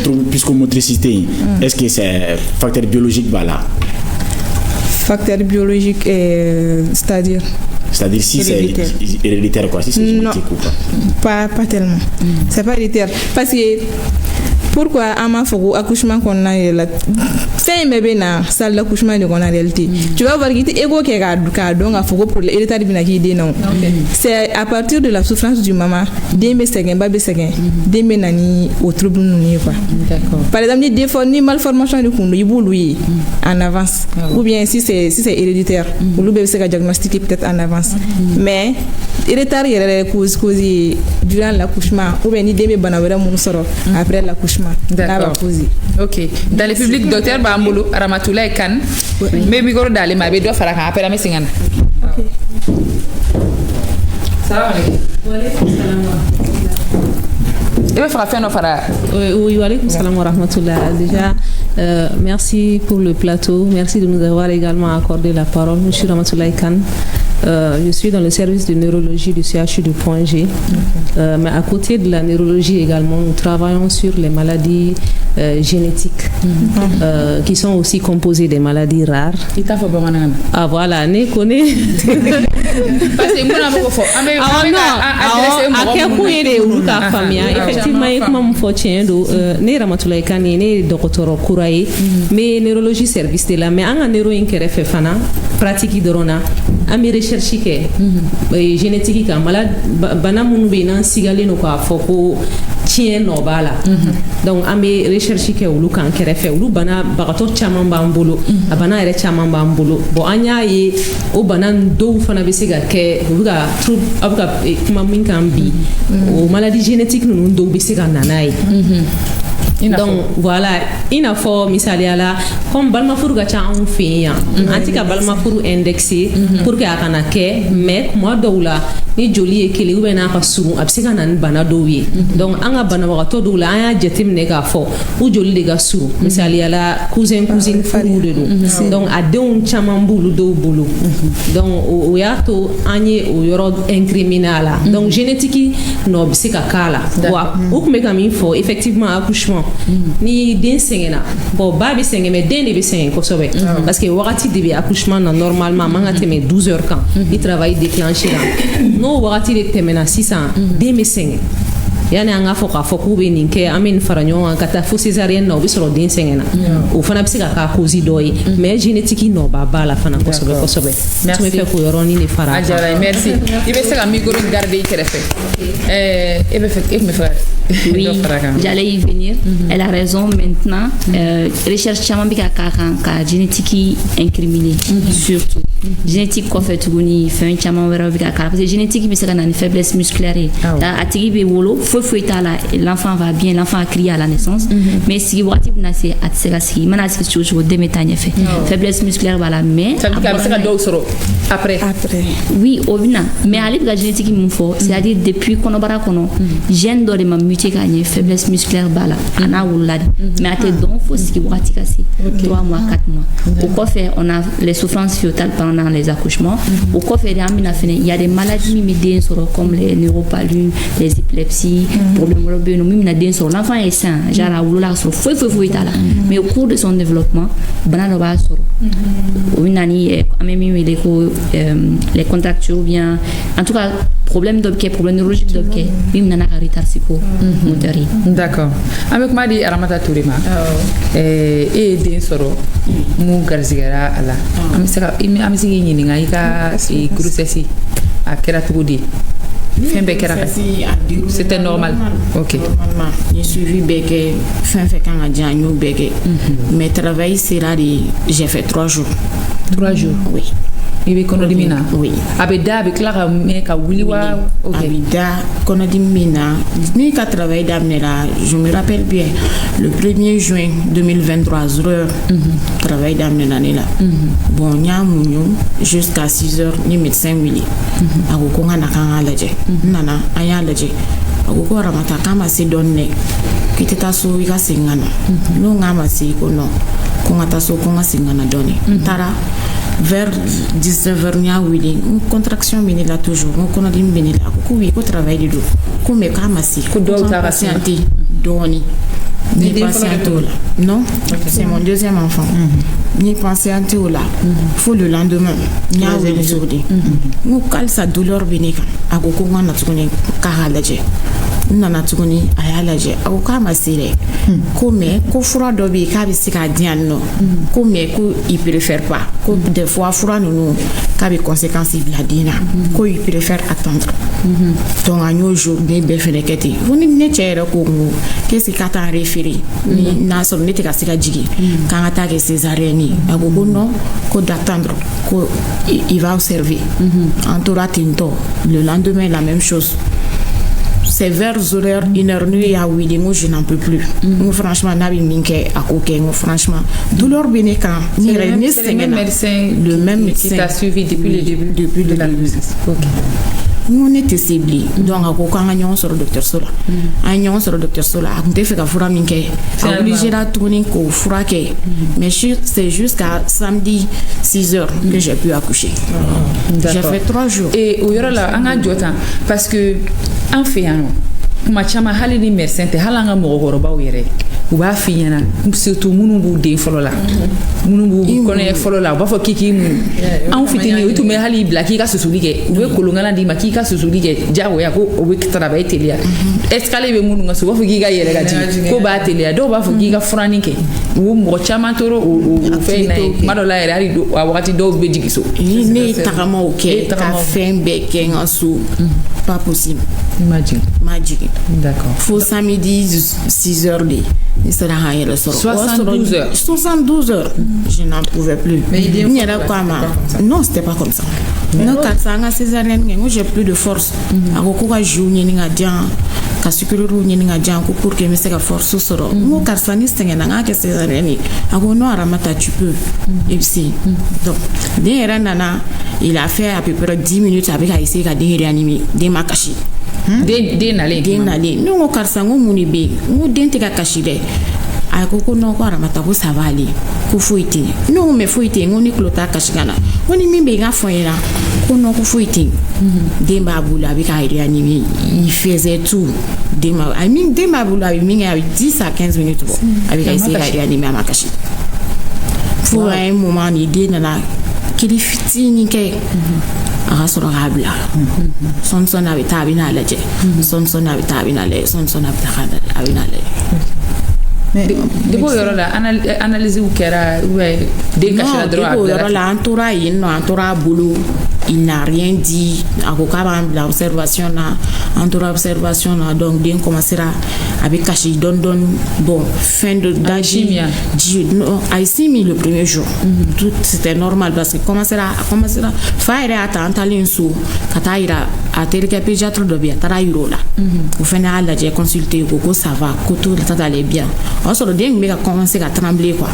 trouble psychomotricité est-ce que c'est facteur biologique voilà
facteur biologique c'est-à-dire
si c'est héréditaire quoi si c'est génétique ou
pas tellement c'est pas héréditaire parce que pourquoi ama fogo accouchement qu'on a là fait mais na salle d'accouchement de qu'on a réalité tu vas voir que ego qui ka donc a fogo pour l'héritage bina qui dit non c'est à partir de la souffrance du maman dembe segen babe segen dembe nani au trouble nous quoi
d'accord
par exemple des fois ni malformation de kundu ibu lui en avance ou bien si c'est héréditaire ou le bébé c'est diagnostiqué peut-être en avance mais héréditaire il y a cause durant l'accouchement ou bien ni dembe banawera mun soro après l'accouchement.
D'accord. Ok. Dans le public, docteur Bambulu, Ramatoulaye Kane, mais micro d'aller ma bédo faire un appel à mes singles. Ok. Salam alaikum.
Oui, wa alaykoum salam wa rahmatullah. Déjà, merci pour le plateau. Merci de nous avoir également accordé la parole. Je suis Ramatoulaye Kane. Je suis dans le service de neurologie du CHU de Point G. Mais à côté de la neurologie également, nous travaillons sur les maladies génétiques qui sont aussi composées des maladies rares. Ah voilà, ne connaît.
Parce que
effectivement, comme faut tiens ne Ramatoulaye Kane ne docteur Kouraye mais neurologie service de la mais en neuro inkerefe fana pratique dorona ami recherche ke génétique ka malade bana munu be nan sigale no ka foko tien no bala donc ami recherche ke ulu kan kerefe ulu bana bagato chaman ba mbolo abana ere chaman ba mbolo bo anya ye o bana do fana be siga ke uluga trouble abuka kuma min kan bi o maladie génétique no do be siga nanai donc voilà ina fo misaliya la comme balma furu ka ca anw fɛ yan an tɛ ka balma furu indexé pour que a kana kɛ mais kuma dɔw la ni joli ye kelen ou bien n'a ka surun a bɛ se ka na ni bana dɔw ye donc an ka banabagatɔ dɔw la an y'a jateminɛ k'a fɔ u joli de ka surun misaliya la cousin furu de don donc a denw caman b'olu dɔw bolo donc o y'a to an ye o yɔrɔ incriminer a la donc génétique nɔ bɛ se ka k'a la wa u tun bɛ ka min fɔ effectivement accouchement ni den sɛgɛnna bon ba bɛ sɛgɛn mais den de bɛ sɛgɛn kosɛbɛ parce que wagati de bɛ accouchement na normalement a man ka tɛmɛ 12 heures kan ni travail déclenché la n'o wagati de tɛmɛna sisan den bɛ sɛgɛn yani an k'a fɔ k'a fɔ k'u bɛ nin kɛ an bɛ nin fara ɲɔgɔn kan ka taa fo césarienne na o bɛ sɔrɔ den sɛgɛnna o fana bɛ se ka k'a cause dɔ ye mais génétique nɔ b'a la fana kosɛbɛ kosɛbɛ tun bɛ fɛ k'o yɔrɔnin de fara
a diyara merci i bɛ se ka micro garder i kɛrɛfɛ e bɛ fɛ
oui, j'allais y venir. Elle a raison maintenant. Recherche chaman bi ka ka génétique incriminée surtout. Génétique ko fait tuguni fɛn chaman wɛrɛ bi ka parce que génétique bi se ka na ni faiblesse musculaire. A tigi be wolo foyi t'a la l'enfant va bien, l'enfant a crié à la naissance mais si wagati bina se a tɛ se ka sigi mana sigi cogo den bɛ taa ɲɛfɛ. Faiblesse musculaire b'a la mais
ça veut dire a bɛ se ka dɔw sɔrɔ après
oui o bina mais ale bi ka génétique min fɔ c'est-à-dire depuis kɔnɔbara kɔnɔ gène dɔ de ma muté ka ɲɛ faiblesse musculaire b'a la a n'a wolola de mais a tɛ dɔn fo sigi wagati ka se 3 mois 4 mois o kɔfɛ on a les souffrances fœtales pendant les accouchements o kɔfɛ de an bɛna fɛnɛ il y a des maladies min bɛ den sɔrɔ comme les neuropalus les épilepsies problème wɛrɛ bɛ yen nɔ min bɛna den sɔrɔ l'enfant est sain genre a wolola ka sɔrɔ foyi t'a la mais au cours de son développement bana dɔ b'a sɔrɔ o bɛ na ni an bɛ min wele ko les contractures ou bien en tout cas problème dɔ bɛ kɛ problème neurologique dɔ bɛ kɛ min nana ka retard psychomoteur ye.
D'accord an bɛ kuma di Aramata Ture ma e ye den sɔrɔ mun garisigɛra a la an bɛ se k'i ɲininka i ka grossesse a kɛra cogo di fɛn bɛɛ kɛra c'était normal ok
normalement j'ai suivi bɛɛ kɛ fɛn fɛn kan ka diya n y'o bɛɛ kɛ mais travail sera de j'ai fait 3 jours oui
i bɛ kɔnɔdimi na
oui
a bɛ da a bɛ tila ka mɛn ka wuli wa ok
a bɛ da kɔnɔdimi min na ne ka travail daminɛra je me rappelle bien le 1er juin 2023 0h travail daminɛna ne la bon n y'a muɲu jusqu'à 6h ni médecin wuli a ko ko n ka na k'an k'a lajɛ n nana an y'a lajɛ a ko Aramata k'a ma se dɔɔni dɛ k'i tɛ taa so i ka segin ka na n'o k'a ma se ko non ko n ka taa so ko n ka segin ka na dɔɔni n taara vers 19h n y'a wele n contraction bɛ ne la toujours n kɔnɔdimi bɛ ne la a ko oui ko travail de don ko mais k'a ma se
ko dɔw ta ka
patienter dɔɔni ni patienter o la non c'est mon deuxième enfant ni patienter o la fo le lendemain n y'a wele jour de n ko halisa douleur bɛ ne kan a ko n ka na tuguni k'a lajɛ n nana tuguni a y'a lajɛ a ko k'a ma se dɛ ko mais ko fura dɔ bɛ yen k'a bɛ se k'a di yan nɔ ko mais ko il préfère pas ko des fois fura ninnu k'a bɛ conséquence bila den na ko il préfère attendre donc an y'o journée bɛɛ fɛnɛ kɛ ten fo ni ne cɛ yɛrɛ ko n ko qu'est-ce que ka taa référé ni n'a sɔrɔ ne tɛ ka se ka jigin k'an ka taa kɛ césarienne ye a ko non ko d'attendre ko il va observer an tora ten tɔ le lendemain la même chose. C'est vers 1h, 1h y'a wili ngo je n'en peux plus. Ngo franchement n'a bi min kɛ a ko kɛ ngo franchement douleur bɛ ne kan.
C'est le même médecin qui t'a suivi depuis le début de la grossesse. OK.
Ngo ne tɛ se bilen donc a ko k'an ka ɲɔgɔn sɔrɔ docteur la an ye ɲɔgɔn sɔrɔ docteur la a tun tɛ fɛ ka fura min kɛ a obligera tuguni k'o fura kɛ mais c'est jusqu'à samedi 6h que j'ai pu accoucher. J'ai fait 3 jours.
Et o yɔrɔ la an ka jɔ tan parce que an fɛ yan nɔ kuma caman hali ni médecin tɛ hali an ka mɔgɔkɔrɔbaw yɛrɛ u b'a f'i ɲɛna surtout minnu b'u den fɔlɔ la minnu b'u kɔnɔɲɛ fɔlɔ la u b'a fɔ k'i muɲu anw fitinin u tun bɛ hali bila k'i ka susuli kɛ u bɛ kolonkalan d'i ma k'i ka susuli kɛ diyagoya ko o bɛ travail teliya escalier bɛ minnu ka so u b'a fɔ k'i ka yɛlɛ ka jigin ko b'a teliya dɔw b'a fɔ k'i ka furanin kɛ u mɔgɔ caman tora o fɛn in na ye tuma dɔ la yɛrɛ hali a wagati dɔw bɛ jigin so.
Ne ye tagamaw kɛ ka fɛn bɛɛ kɛ n ka so pas possible.
Ma jigin.
D'accord. Fo samedi 6h de ne sera k'an yɛrɛ sɔrɔ 72 heures je n'en pouvais plus. N yɛrɛ ko a ma non c'était pas comme ça. Non karisa an ka césarienne kɛ n ko j'ai plus de force a ko ka jour ɲini ka diyan ka sukuriru ɲininga jan ko pour que me se ka force sɔrɔ n ko karisa ni sɛgɛnna n k'a kɛ césarienne a ko non Aramata tu peux i bɛ se donc den yɛrɛ nana il a fait à peu près 10 minutes a bɛ ka essayer ka den réanimer den ma kasi
den nalen
ne ko karisa n ko mun de bɛ yen n ko den tɛ ka kasi dɛ a ko non ko Aramata ko ça va aller ko foyi tɛ yen ne ko mais foyi tɛ yen n ko ni tulo t'a kasi ka na ko ni min bɛ yen n ka fɔ n ɲɛna ko non ko foyi tɛ yen den b'a bolo a bɛ ka réanimer il faisait tout den b'a bolo a bɛ min kɛ a bɛ 10 à 15 minutes bɔ a bɛ ka essayer ka réanimer a ma kasi fo à un moment ni den nana kiri fitinin kɛ a ka sɔrɔ k'a bila sɔn a bɛ taa a bɛ n'a lajɛ sɔn a bɛ taa a bɛ n'a lajɛ sɔn a bɛ taa a bɛ n'a lajɛ
Debo yɔrɔ la analyse kɛra den kasira dɔrɔn a
bila yɔrɔ la an tora yen nɔ an tora a bolo il n'a rien dit a ko k'a b'an bila observation na an tora observation na donc den commencera a bɛ kasi dɔɔni bon fin de d'âge a ye 6 000 le premier jour tout c'était normal parce que commencera fa yɛrɛ y'a ta an talen so ka taa yira a terikɛ pédiatre dɔ bɛ yen a taara yira o la o fana y'a lajɛ consulter ko ça va ko tout allait bien o y'a sɔrɔ den bɛ ka commencer ka trembler quoi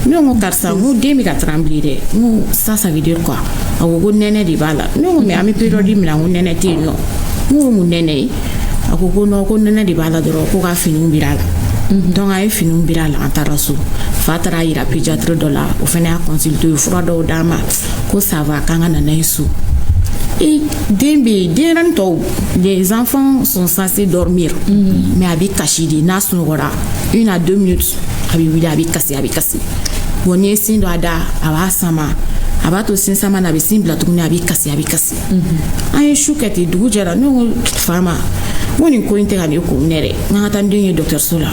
ne ko karisa n ko den bɛ ka trembler dɛ n ko ça veut dire quoi a ko nɛnɛ de b'a la ne ko mais an bɛ période min na n ko nɛnɛ tɛ yen nɔ n ko mun nɛnɛ ye a ko non ko nɛnɛ de b'a la dɔrɔn ko ka finiw bir'a la donc a ye finiw bir'a la an taara so fa taara yira pédiatre dɔ la o fana y'a consulter fura dɔw d'a ma ko ça va k'an ka na n'a ye so den bɛ yen denɲɛrɛnin tɔw les enfants sont censés dormir mais a bɛ kasi de n'a sunɔgɔra 1 à 2 minutes a bɛ wuli a bɛ kasi bon n'i ye sin dɔ a da a b'a sama a b'a to sin sama na a bɛ sin bila tuguni a bɛ kasi an ye su kɛ ten dugu jɛra ne ko fa ma n ko nin ko in tɛ ka ne ko ne yɛrɛ n ka taa n den ye dɔgɔtɔrɔso la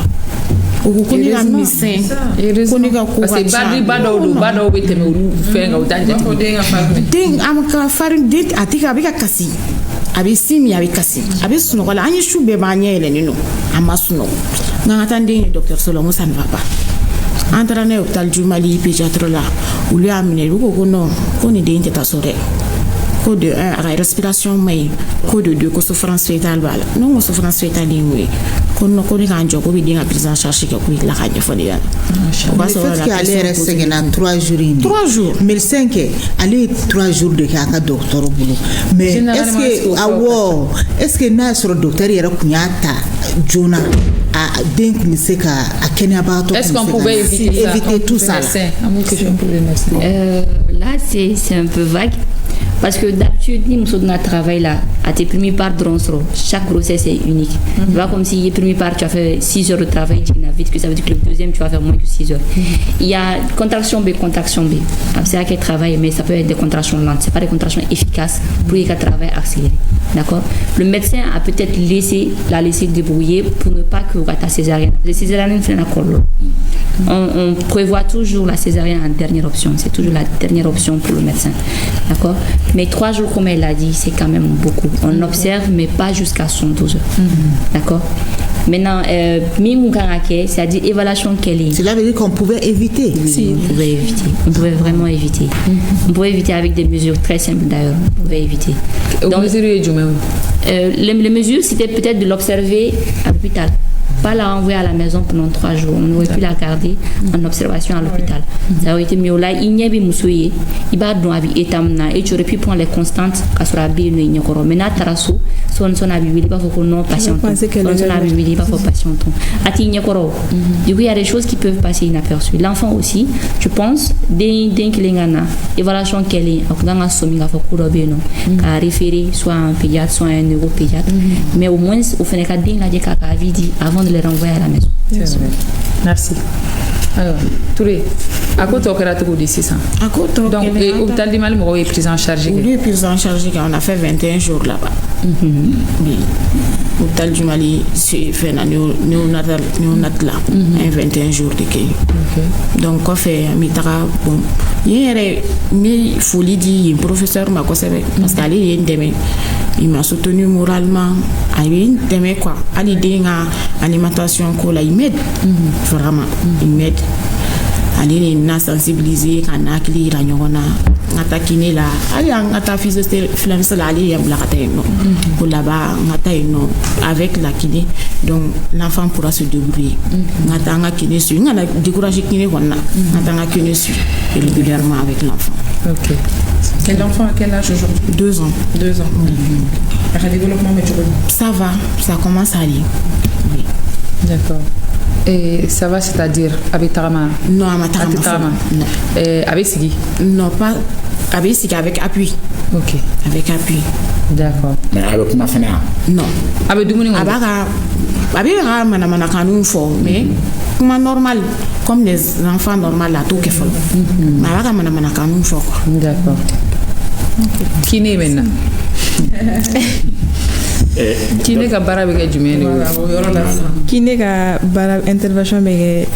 o ko ne ka misɛn ko ne ka ko ka ca
parce que ba dɔw bɛ tɛmɛ olu fɛn kan o t'a jate
den a ka farin den a tɛ a bɛ ka kasi a bɛ sin min a bɛ kasi a bɛ sunɔgɔ la an ye su bɛɛ b'an ɲɛ yɛlɛnnen don a ma sunɔgɔ n ka taa n den ye dɔgɔtɔrɔso la n ko ça ne va pas an taara n'a ye hôpital du Mali pédiatre la olu y'a minɛ olu ko non ko nin den tɛ taa so dɛ ko de 1 a ka respiration ma ɲi ko de 2 ko souffrance fétale b'a la ne ko souffrance fétale ye mun ye ko non ko ne k'an jɔ ko bɛ den ka prise en charge kɛ ko bɛ tila k'a ɲɛfɔ ne ɲɛna
o b'a sɔrɔ ale yɛrɛ sɛgɛnna 3 jours in
3 jours
médecin kɛ ale ye 3 jours de kɛ a ka dɔgɔtɔrɔ bolo mais est-ce que n'a sɔrɔ docteur yɛrɛ kun y'a ta joona a den kun bɛ se ka a kɛnɛyabagatɔ
est-ce qu'on pouvait éviter
tout ça
là c'est un peu vague. Parce que d'habitude, ni muso donna travail là, à tes premiers parts chaque grossesse est unique. C'est pas comme si les premières parts tu as fait 6 heures de travail, tu n'as vite que ça veut dire que le deuxième tu vas faire moins que 6 heures. Il y a contraction B. C'est là qu'elle travaille, mais ça peut être des contractions lentes. C'est pas des contractions efficaces pour qu'elle travaille accéléré. D'accord? Le médecin a peut-être la laissé débrouiller pour ne pas que ta césarienne. Les césariennes fait un on prévoit toujours la césarienne en dernière option. C'est toujours la dernière option pour le médecin. D'accord? Mais 3 jours, comme elle l'a dit, c'est quand même beaucoup. On observe, mais pas jusqu'à 112 heures. D'accord? Maintenant, c'est-à-dire évaluation quelle est.
Cela veut dire qu'on pouvait éviter.
Si, on pouvait éviter. On pouvait vraiment éviter. On pouvait éviter avec des mesures très simples d'ailleurs. On pouvait éviter. Donc, les mesures, c'était peut-être de l'observer à l'hôpital. Pas la renvoyer à la maison pendant 3 jours. On aurait pu la garder en observation à l'hôpital. Ça aurait été mieux. Là, il n'y a pas de moussouillé. Il va et tu aurais pu prendre les constantes. Maintenant, Tarasso, son habitude, pas faut non patient. Son habitude, pas faut patient. Du coup, il y a des choses qui peuvent passer inaperçues. L'enfant aussi, je pense, dès qu'il y a une évaluation qu'elle est, dans la somme, il faut qu'à référer soit à un pédiatre, soit à un neuropédiatre. Mais au moins, au final, avant de les renvoyer à la maison.
Merci. Alors, Touré, à quoi tu as tout dit ça? Donc, l'hôpital du Mali est pris en charge.
Oui, est pris en charge. On a fait 21 jours là-bas. L'hôpital du Mali, c'est fait un néonat là, 21 jours de quai. Donc, quoi fait, bon, il faut lui dire, le professeur m'a conseillé parce qu'elle il m'a soutenu moralement. Il m'aide quoi. Il alimentation il m'aide vraiment. Il m'aide. Il m'a sensibilisé, il m'a ngata kiné là ali ngata physiothérapeute là ali yam la kata no pour là-bas ngata no avec la kiné donc l'enfant pourra se débrouiller ngata nga kiné sur ngana décourager kiné konna ngata nga kiné sur régulièrement avec l'enfant.
OK. Et l'enfant à quel âge aujourd'hui?
2 ans.
2 ans. Le développement
ça va, ça commence à aller. Oui.
D'accord. Et ça va, c'est-à-dire avec Tarama?
Non, avec Tarama.
Non. Avec Sigi?
Non, pas avec Sigi, avec appui.
OK.
Avec appui.
D'accord.
Mais avec ma femme?
Non.
Avec Doumouni?
Avec Mana Kanou fort, mais comment normal, comme les enfants normaux là, tout qu'il faut. Mais avec Mana Kanou fort.
D'accord. Qui n'est maintenant? Kiné ka bara bɛ kɛ jumɛn de
Kiné ka bara intervention bɛ kɛ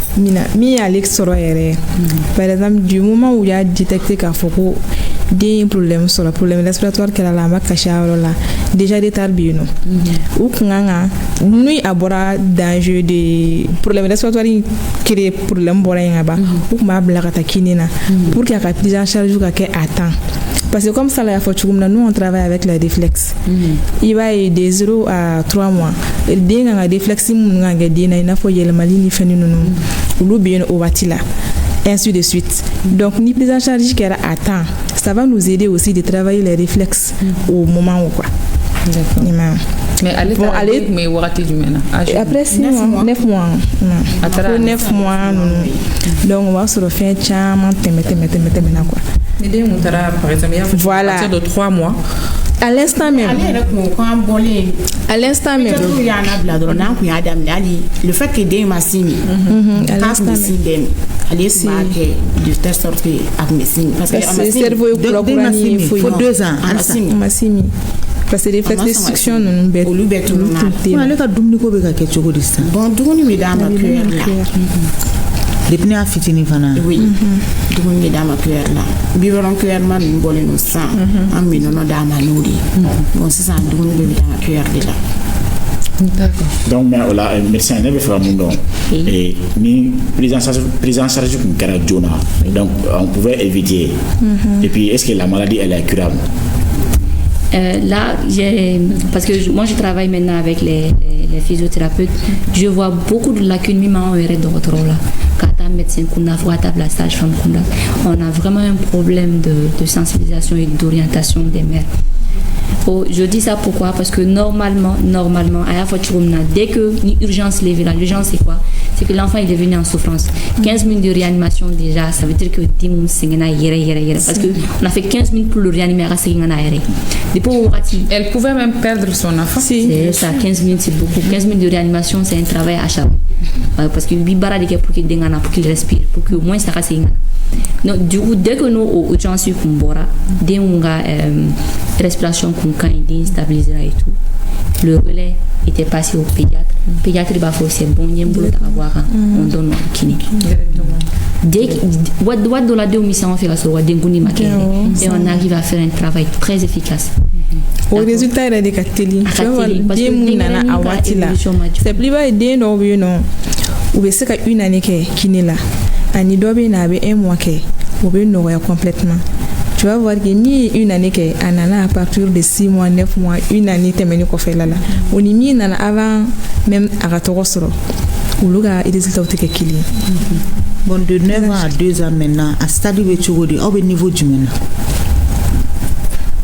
min y'ale sɔrɔ yɛrɛ par exemple du moment où y'a détecté k'a fɔ ko den problème sɔrɔ problème respiratoire kɛra la a ma kasi a yɔrɔ la déjà retard bɛ yen nɔ u kun kan ka ni a bɔra danger de problème respiratoire créer problème bɔra yen ka ban u kun b'a bila ka taa kiné na pour que a ka prise en charge ka kɛ à temps. Parce que comme ça, nous on travaille avec les réflexes. Il va y de 0 à 3 mois. Il y a des réflexes, il y a ainsi de suite. Donc, ni prise en charge qui est à temps, ça va nous aider aussi de travailler les réflexes au moment où quoi.
Mais allez, mais
après 6 mois, 9 mois. Après 9 mois, donc on va se refaire quoi.
Par exemple,
voilà.
À partir de 3 mois.
À l'instant même. À l'instant même.
Le fait que des machines, allez se marquer de telle sorte parce que
le cerveau il faut 2 ans. Parce que les réflexes destruction nous bête.
Ale ka dumuni ko be ka kɛ cogo di sisan?
Bon dumuni bɛ d'a ma cuillère la.
Depuis n'a fitini fana.
Oui. Dumuni bɛ d'a ma cuillère la. Biberon cuillère ma ninnu bɔlen don sisan an bɛ nɔnɔ d'a ma n'o de ye. Bon sisan dumuni bɛ d'a ma cuillère de la.
D'accord.
Donc mais o la médecin ne bɛ fɛ ka mun dɔn ni prise en charge kun kɛra joona donc on pouvait éviter. Et puis est-ce que la maladie elle est curable?
Là, parce que moi je travaille maintenant avec les physiothérapeutes, je vois beaucoup de lacunes même en là. Quand un médecin la sage-femme, on a vraiment un problème de sensibilisation et d'orientation des mères. Oh, je dis ça pourquoi? Parce que normalement, à la fois dès que l'urgence lève, l'urgence c'est quoi? C'est que l'enfant il est venu en souffrance. 15 minutes de réanimation déjà, ça veut dire que parce qu'on a fait 15 minutes pour le réanimer.
Elle pouvait même perdre son enfant.
C'est ça, 15 minutes c'est beaucoup. 15 minutes de réanimation c'est un travail acharné. Parce que pour qu'il respire, pour que au moins ça reste. Donc du coup dès que nous au urgence kumbora dès on a respiration qu'on quand il stabilisera et tout, le relais était passé au pédiatre. Pédiatre il va faire c'est bon il boulot à avoir on donne au kiné dès what de la mission on fait sur wa denguni makene et on arrive à faire un travail très efficace.
Au résultat il a des cathélies des munana awatila c'est plus bas des no non ou be seka une année ke kiné là ani dobe na be un mois ke ou be no complètement. Tu vas voir que ni une année que anana à partir de 6 mois 9 mois une année temeni ko fait là on y mis nana avant même à ratosoro ou le gars il résultat que kili
bon de 9 ans à 2 ans maintenant à stade be chogodi au niveau du maintenant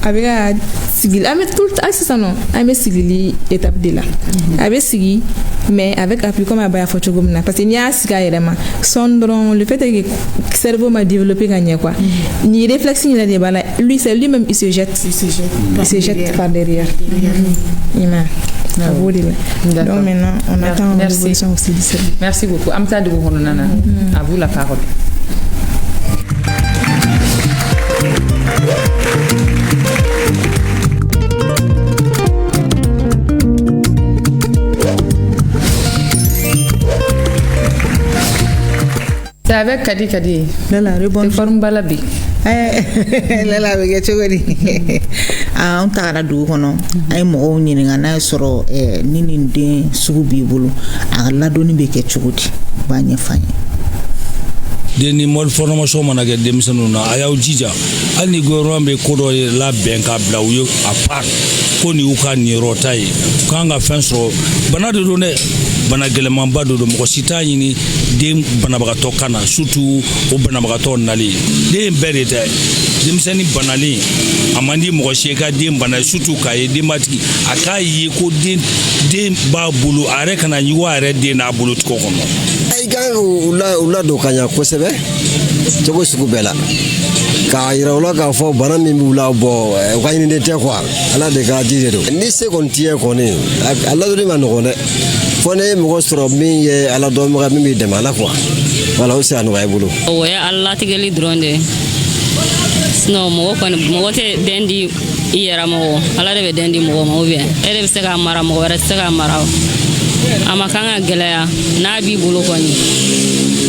avec civil avec tout ça non avec civil étape de là avec civil mais avec appui comme à photo comme parce que n'y a sika élément sondron le fait que le cerveau m'a développé gagner quoi ni réflexe ni la débat lui c'est lui même il se jette par derrière donc maintenant on attend l'évolution aussi du cerveau.
Merci beaucoup Amta de Nana. À vous la parole. C'est avec Kadi.
Lala,
c'est forme balabi.
Lala, we get chogodi. On tara du kono. Ay mo ni nga na soro nini de sugu bi bulu. A la doni be ke chogodi. Ba nya fanya.
den ni mode formation mana kɛ denmisɛnninw na a y'aw jija hali ni gouvernement bɛ ko dɔ labɛn ka bila u ye a part ko nin y'u ka niyɔrɔ ta ye u kan ka fɛn sɔrɔ bana de don dɛ bana gɛlɛmanba de don mɔgɔ si t'a ɲini den banabagatɔ ka na surtout o banabagatɔ nali den bɛɛ de tɛ denmisɛnnin banali a man di mɔgɔ si ka den bana surtout k'a ye denbatigi a k'a ye ko den b'a bolo a yɛrɛ kana ɲugu a yɛrɛ den n'a bolo cogo kɔnɔ.
I kan u ladon ka ɲa kosɛbɛ cogo sugu bɛɛ la k'a yira u la k'a fɔ bana min b'u la bɔ u ka ɲininen tɛ quoi ala de ka di de don ni se kɔni tiɲɛ kɔni a ladonni ma nɔgɔn dɛ fɔ ne ye mɔgɔ sɔrɔ min ye ala dɔnbaga min b'i dɛmɛ ala quoi voilà o se a nɔgɔya i bolo.
o ye ala tigɛli dɔrɔn de sinon mɔgɔ tɛ den di i yɛrɛ mɔgɔ ala de bɛ den di mɔgɔ ma ou bien e de bɛ se k'a mara mɔgɔ wɛrɛ tɛ se k'a mara a ma kan ka gɛlɛya n'a b'i bolo kɔni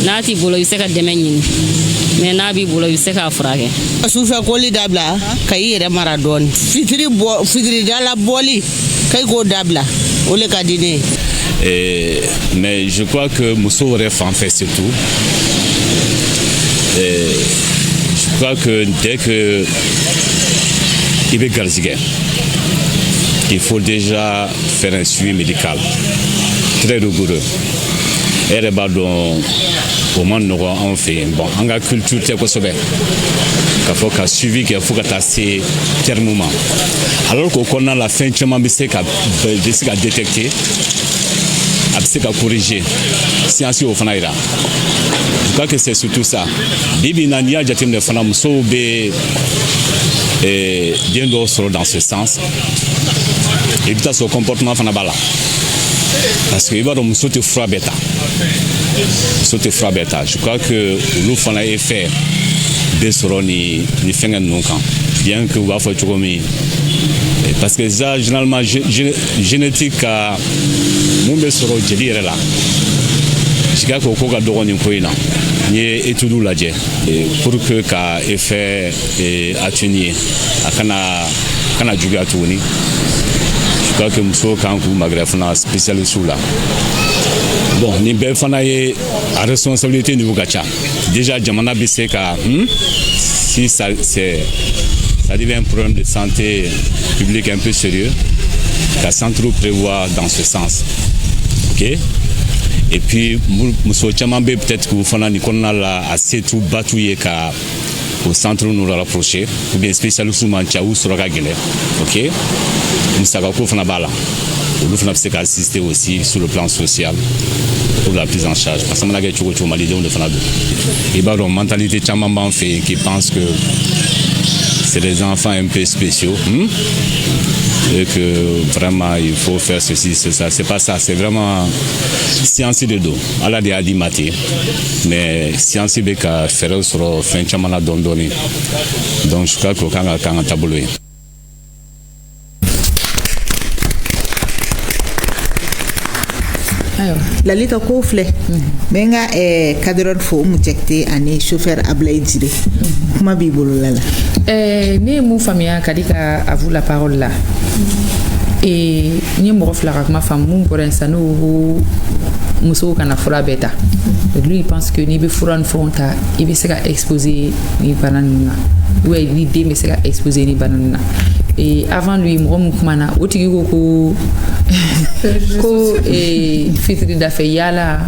n'a t'i bolo i bɛ se ka dɛmɛ ɲini mais n'a b'i bolo i bɛ se k'a furakɛ.
sufɛ koli dabila ka i yɛrɛ mara dɔɔni fitiridala bɔli ka i k'o dabila o le ka di ne ye.
Mais je crois que muso wɛrɛ fan fɛ surtout je crois que dès que il bɛ garizigɛ il faut déjà faire un suivi médical très rigoureux. E yɛrɛ b'a dɔn o ma nɔgɔn anw fɛ yen bon an ka culture tɛ kosɛbɛ k'a fɔ ka suivi kɛ fo ka taa se terme ma alors qu'o kɔnɔna la fɛn caman bɛ se ka détecter a bɛ se ka corriger science y'o fana yira. Je crois que c'est surtout ça. Bibi na n'i y'a jateminɛ fana musow bɛ den dɔw sɔrɔ dans ce sens i bɛ taa sɔrɔ comportement fana b'a la parce que i b'a dɔn muso tɛ fura bɛɛ ta je crois que olu fana effet bɛ sɔrɔ ni fɛngɛ ninnu kan bien que u b'a fɔ cogo min parce que ça généralement génétique ka mun bɛ sɔrɔ jeli yɛrɛ la sika ko ka dɔgɔ nin ko in na n ye étude lajɛ pour que ka effet atténuer a kana juguya tuguni je crois que muso kan k'u magɛrɛ fana spécialiste la bon nin bɛɛ fana ye a responsabilité niveau ka ca déjà jamana bɛ se ka si ça devient un problème de santé publique un peu sérieux ka centre prévoir dans ce sens ok. Et puis muso caman bɛ peut-être k'u fana nin kɔnɔna la a se t'u ba t'u ye ka o centre nous rapprocher ou bien spécialiste man ca u sɔrɔ ka gɛlɛn ok musakako fana b'a la olu fana bɛ se ka assister aussi sur le plan social pour la prise en charge parce que mana kɛ cogo cogo malidenw de fana don i b'a dɔn mentalité caman b'an fɛ yen qui pense que c'est des enfants un peu spéciaux et que vraiment il faut faire ceci, ça. C'est pas ça, c'est vraiment science de dos. Allah de a dit maté, mais science be ka faire sur fin chamana dondoni. Donc je crois que quand tableau.
lalita ko filɛ mɛ n ka cadreur fo mu jɛkte ani chauffeur Ablaye Djire kuma b'i bolo la
ne ye mun faamuya ka di ka à vous la parole la n ye mɔgɔ fila ka kuma faamu mun bɔra yen sisan n'o ko musow kana fura bɛɛ ta lui il pense que n'i bɛ fura ni fɛnw ta i bɛ se ka exposer ni bana ninnu na ou bien ni den bɛ se ka exposer ni bana ninnu na avant lui mɔgɔ mun kumana o tigi ko ko fitiri dafɛ yala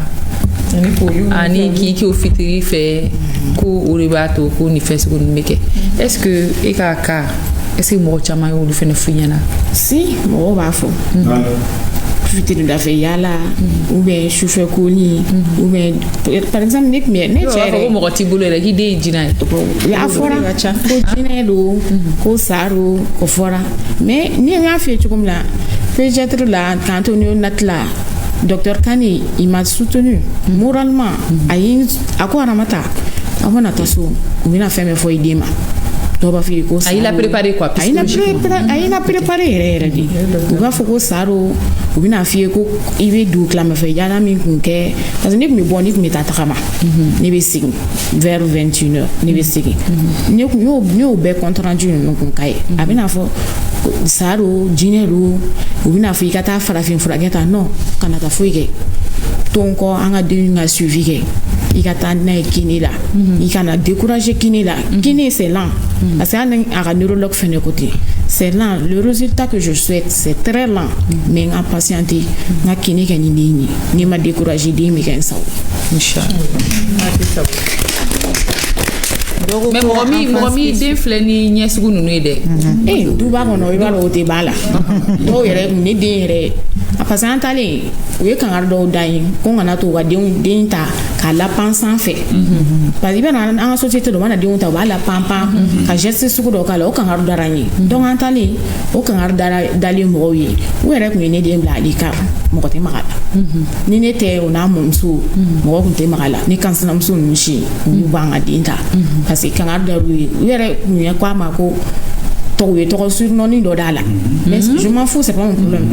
ani k'i k'o fitiri fɛ ko o de b'a to ko ni fɛn sugu ninnu bɛ kɛ est-ce que e ka cas est-ce que mɔgɔ caman y'olu fɛnɛ f'u ɲɛna?
Si mɔgɔ b'a fɔ fitiri dafɛ yala ou bien sufɛ koli ou bien par exemple ne cɛ yɛrɛ
ko mɔgɔ t'i bolo yɛrɛ k'i den ye jinɛ ye
a fɔra ko jinɛ don ko sa don o fɔra mais ni y'a f'i ye cogo min na pédiatre la tantôt ni nat la docteur Kani il m'a soutenu moralement a ko aramata a bɛna taa so u bɛna fɛn bɛɛ fɔ i den ma dɔw b'a fɔ i ko sa
il a préparé quoi
il a préparé yɛrɛ de u b'a fɔ ko sa don u bɛna f'i ye ko i bɛ don tilamɛfɛ yala min kun kɛ parce que ne tun bɛ bɔ ne tun bɛ taa tagama ne bɛ segin vers 21h ne bɛ segin ne y'o bɛɛ compte rendu ninnu kun k'a ye a bɛna fɔ sa don jinɛ don u bɛna fɔ i ka taa farafin furakɛ ta non kana taa foyi kɛ to n kɔ an ka den ka suivi kɛ i ka taa n'a ye kiné la i kana décourager kiné la kiné c'est lent parce que hali a ka neurologue fɛnɛ ko ten c'est lent le résultat que je souhaite c'est très lent mais n ka patienter n ka kiné kɛ ni den ye n'i ma décourager den bɛ kɛ n sago inchallah
mais mɔgɔ min den filɛ ni ɲɛ sugu ninnu ye dɛ
duba kɔnɔ i b'a dɔn o tɛ b'a la dɔw yɛrɛ ne den yɛrɛ parce que an talen u ye kangari dɔw da ye ko n kana to u ka den ta k'a lapan sanfɛ parce que i bɛna an ka société dɔ u mana denw ta u b'a lapan ka geste sugu dɔ k'a la o kangari dara n ye donc an talen o kangari dalen mɔgɔw ye u yɛrɛ tun ye ne den bila alikar mɔgɔ tɛ maga la ni ne tɛ o n'a mɔmuso mɔgɔ tun tɛ maga la ni kansinamuso ninnu si olu b'an ka den ta parce que kangari dar'u ye u yɛrɛ tun ye ko a ma ko tɔgɔ ye tɔgɔ surnɔni dɔ d'a la mais je m'en fous c'est pas mon problème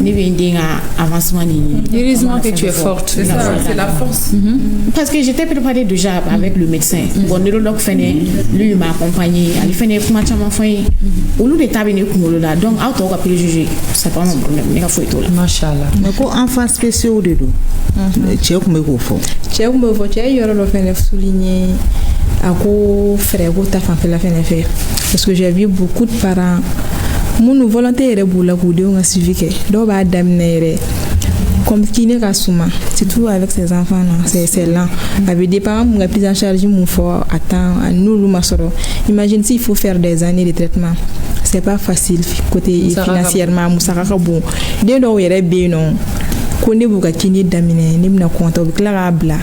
ne bɛ n den ka avancement ni
heureusement que tu es forte c'est ça c'est la force
parce que j'étais préparée déjà avec le médecin bon neurologue fɛnɛ lui m'a accompagné ale fɛnɛ ye kuma caman fɔ n ye olu de ta bɛ ne kunkolo la donc aw tɔw ka préjugé c'est pas mon problème ne ka foyi t'o la
machallah
mais ko enfants spéciaux de don cɛ tun bɛ k'o fɔ
cɛ tun bɛ fɔ cɛ ye yɔrɔ dɔ fɛnɛ souligner a ko fɛrɛ ko ta fanfɛla fɛnɛ fɛ parce que j'ai vu beaucoup de parents minnu volonté yɛrɛ b'u la k'u denw ka suivi kɛ dɔw b'a daminɛ yɛrɛ comme kiné ka suma surtout avec ses enfants là c'est lent a bɛ dépend mun ka prise en charge mun fɔ à temps n'olu ma sɔrɔ imagine s'il faut faire des années de traitement c'est pas facile côté financièrement musaka ka bon den dɔw yɛrɛ bɛ yen nɔ ko ne b'u ka kiné daminɛ ne bɛna compter u bɛ tila k'a bila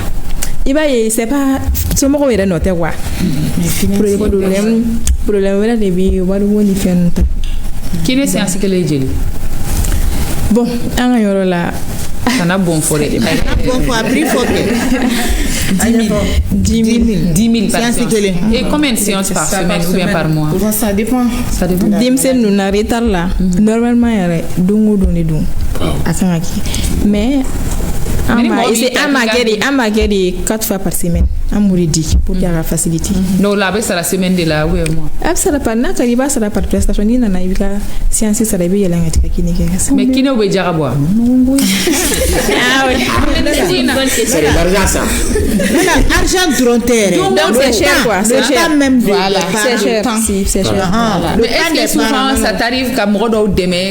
i b'a ye c'est pas somɔgɔw yɛrɛ nɔ tɛ quoi problème wɛrɛ de bɛ wariko ni fɛn ninnu ta
kiné séance kelen ye joli
bon an ka yɔrɔ la
kana bon fɔ dɛ
bon fɔ a prix fɔ kɛ
10 000 par séance et combien de séances par semaine ou bien par mois
ça dépend
denmisɛnnin ninnu na retard la normalement yɛrɛ don o don de don a kan ka kɛ mais an m'a kɛ de 4 fois par semaine an m'o de di pour que a ka facilité
donc la a bɛ sara semaine de la ou bien mois
a bɛ sara par n'a ka di i b'a sara par prestation n'i nana i bɛ ka séance sara i bɛ yɛlɛn ka taa kiné kɛ
mais kinéw bɛ jaga bɔ
c'est l'argent ça
argent dɔrɔn tɛ yɛrɛ
donc c'est cher quoi c'est cher
même
voilà c'est cher c'est cher
mais est-ce que souvent ça t'arrive ka mɔgɔ dɔw dɛmɛ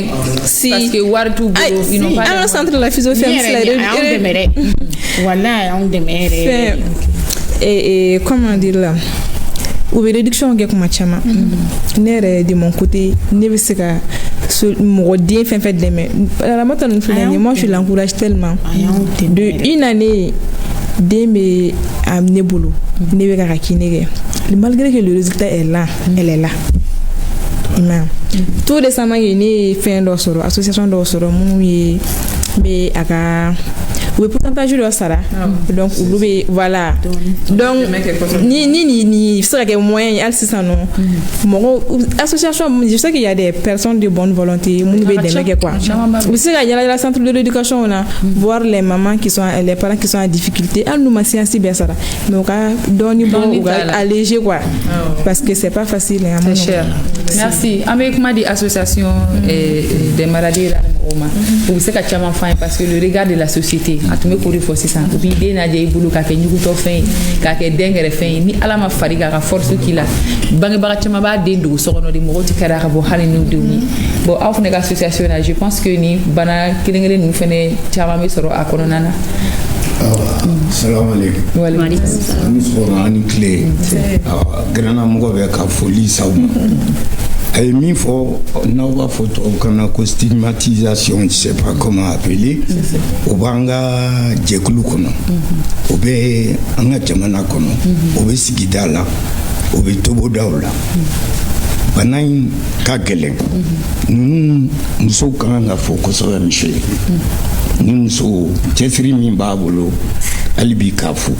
parce que wari t'u bolo ils n'ont pas
an ka centre la physiothérapeute
voilà on demeure
et comment dire là ou bien réduction kɛ kuma caman ne yɛrɛ de mon côté ne bɛ se ka mɔgɔ den fɛn fɛn dɛmɛ alamata ninnu filɛ nin ye moi je l'encourage tellement de une année den bɛ ne bolo ne bɛ ka kiné kɛ malgré que le résultat est là elle est là tout récemment ne ye fɛn dɔ sɔrɔ association dɔ sɔrɔ minnu ye bɛ a ka u bɛ pourcentage dɔ sara donc olu bɛ voilà donc ni se ka kɛ moyen ye hali sisan nɔ mɔgɔw association je sais qu'il y a des personnes de bonne volonté minnu bɛ dɛmɛ kɛ quoi u bɛ se ka yala centre de l'éducation na voir les mamans qui sont les parents qui sont en difficulté hali n'u ma séance bɛɛ sara mais u ka dɔɔni bɔ u ka alléger quoi parce que c'est pas facile
c'est cher merci an bɛ kuma di association des maladies la mɔgɔw ma u bɛ se ka caman f'an ye parce que le regard de la société a tun bɛ k'o de fɔ sisan u b'i den lajɛ i bolo k'a kɛ ɲugutɔ fɛn ye k'a kɛ dɛnkɛrɛfɛn ye ni ala ma fari k'a ka force k'i la bangebaga caman b'a den dogo so kɔnɔ de mɔgɔw tɛ kɛra ka bɔ hali n'u denw ye bon aw fana ka association na je pense que ni bana kelen-kelen ninnu fana caman bɛ sɔrɔ a kɔnɔna na.
Salam alaikum. Ani sɔgɔma ani tile. Gɛrɛnna mɔgɔ bɛ ka foli s'aw ma. A ye min fɔ n'aw b'a fɔ tubabukan na ko stigmatisation je sais pas comment appeler o b'an ka jɛkulu kɔnɔ o bɛ an ka jamana kɔnɔ o bɛ sigida la o bɛ togodaw la bana in ka gɛlɛn ninnu musow ka kan ka fɔ kosɛbɛ misi ni muso cɛsiri min b'a bolo hali bi k'a fɔ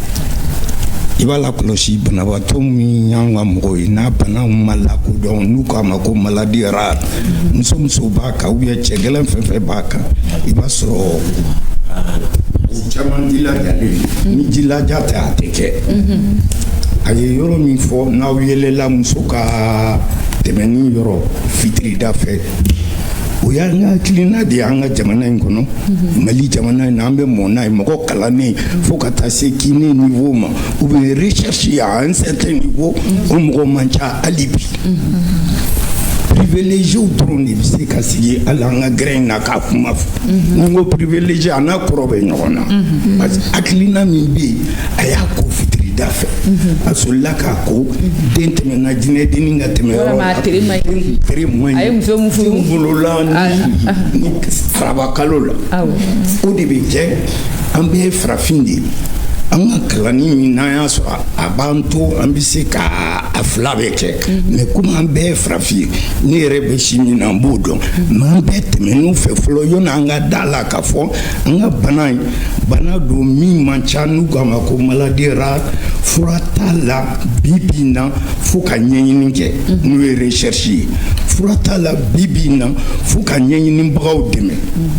i b'a la kɔlɔsi banabaatɔ min y'an ka mɔgɔw ye n'a banaw ma lakodɔn n'u k'a ma ko maladie rare muso b'a kan ou bien cɛ gɛlɛn fɛn fɛn b'a kan i b'a sɔrɔ caman jilajalen ni jilaja tɛ a tɛ kɛ a ye yɔrɔ min fɔ n'aw yelela muso ka tɛmɛ ni yɔrɔ fitirida fɛ o y'an ka hakilina de y'an ka jamana in kɔnɔ mali jamana in na an bɛ mɔn n'a ye mɔgɔ kalannen fo ka taa se kiné niveau ma ou bien recherche à un certain niveau o mɔgɔ man ca hali bi privilégié dɔrɔn de bɛ se ka sigi hali an ka gɛrɛn in na k'a kuma fɔ ni n ko privilégié a n'a kɔrɔ bɛ ɲɔgɔn na parce que hakilina min bɛ yen a y'a ko fitiri da fɛ a solila k'a ko den tɛmɛna jinɛ denni ka tɛmɛ yɔrɔ la tere man ɲi den bolola ni farabakalo la o de bɛ kɛ an bɛɛ ye farafin de ye an ka kalanni min n'an y'a sɔrɔ a b'an to an bɛ se ka a fila bɛ kɛ mɛ komi an bɛɛ ye farafin ye ne yɛrɛ bɛ si min na n b'o dɔn mɛ an bɛɛ tɛmɛn'u fɛ fɔlɔ yanni an ka da la k'a fɔ an ka bana in bana don min man ca n'u k'a ma ko maladie rare fura t'a la bi na fo ka ɲɛɲini kɛ n'o ye recherche ye fura t'a la bi na fo ka ɲɛɲinibagaw dɛmɛ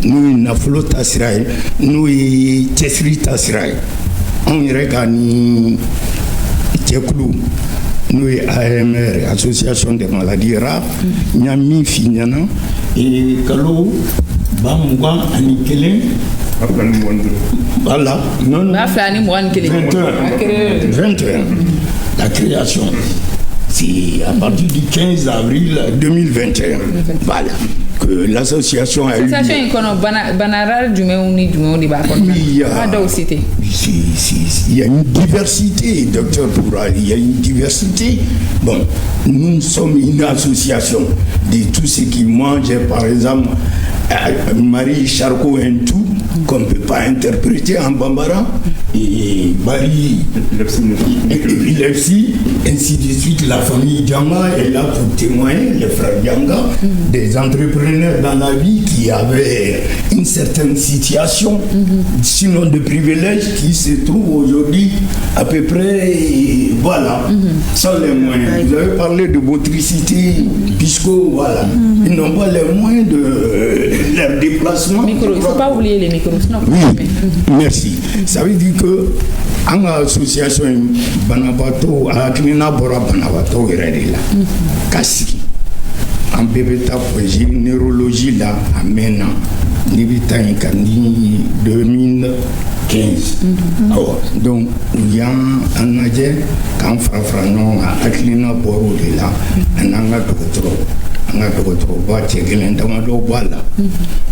n'o ye nafolo ta sira ye n'o ye cɛsiri ta sira ye anw yɛrɛ ka ni cɛkulu n'o ye AMR association des maladies rares n y'a min f'i ɲɛna kalo 21 voilà non 21 la création c'est à partir du 15 avril 2021 voilà que l'association a eu
l'association banara jumɛnw ni jumɛnw de b'a kɔnɔ a dɔw cité
il y a une diversité docteur Poura il y a une diversité bon nous sommes une association de tous ceux qui mangent par exemple Marie Charcot un tout qu'on ne peut pas interpréter en bambara et Bari Lepsi ainsi de suite la famille Djanga est là pour témoigner les frères Djanga des entrepreneurs dans la vie qui avaient une certaine situation sinon de privilèges qui se trouvent aujourd'hui à peu près voilà sans les moyens vous avez parlé de motricité puisque voilà ils n'ont pas les moyens de leur déplacement.
Il ne faut pas oublier les micros.
Oui, merci. Ça veut dire que en association Banabato, à Klina Bora Banabato, il est là. Kassi. En bébé projet neurologie là, à Mena, Nibita Nkandi 2015. Donc, il y a un adjet, quand Frafranon, à Klina Boro de là, un anga docteur. An ka dɔgɔtɔrɔba cɛ kelen damadɔ b'a la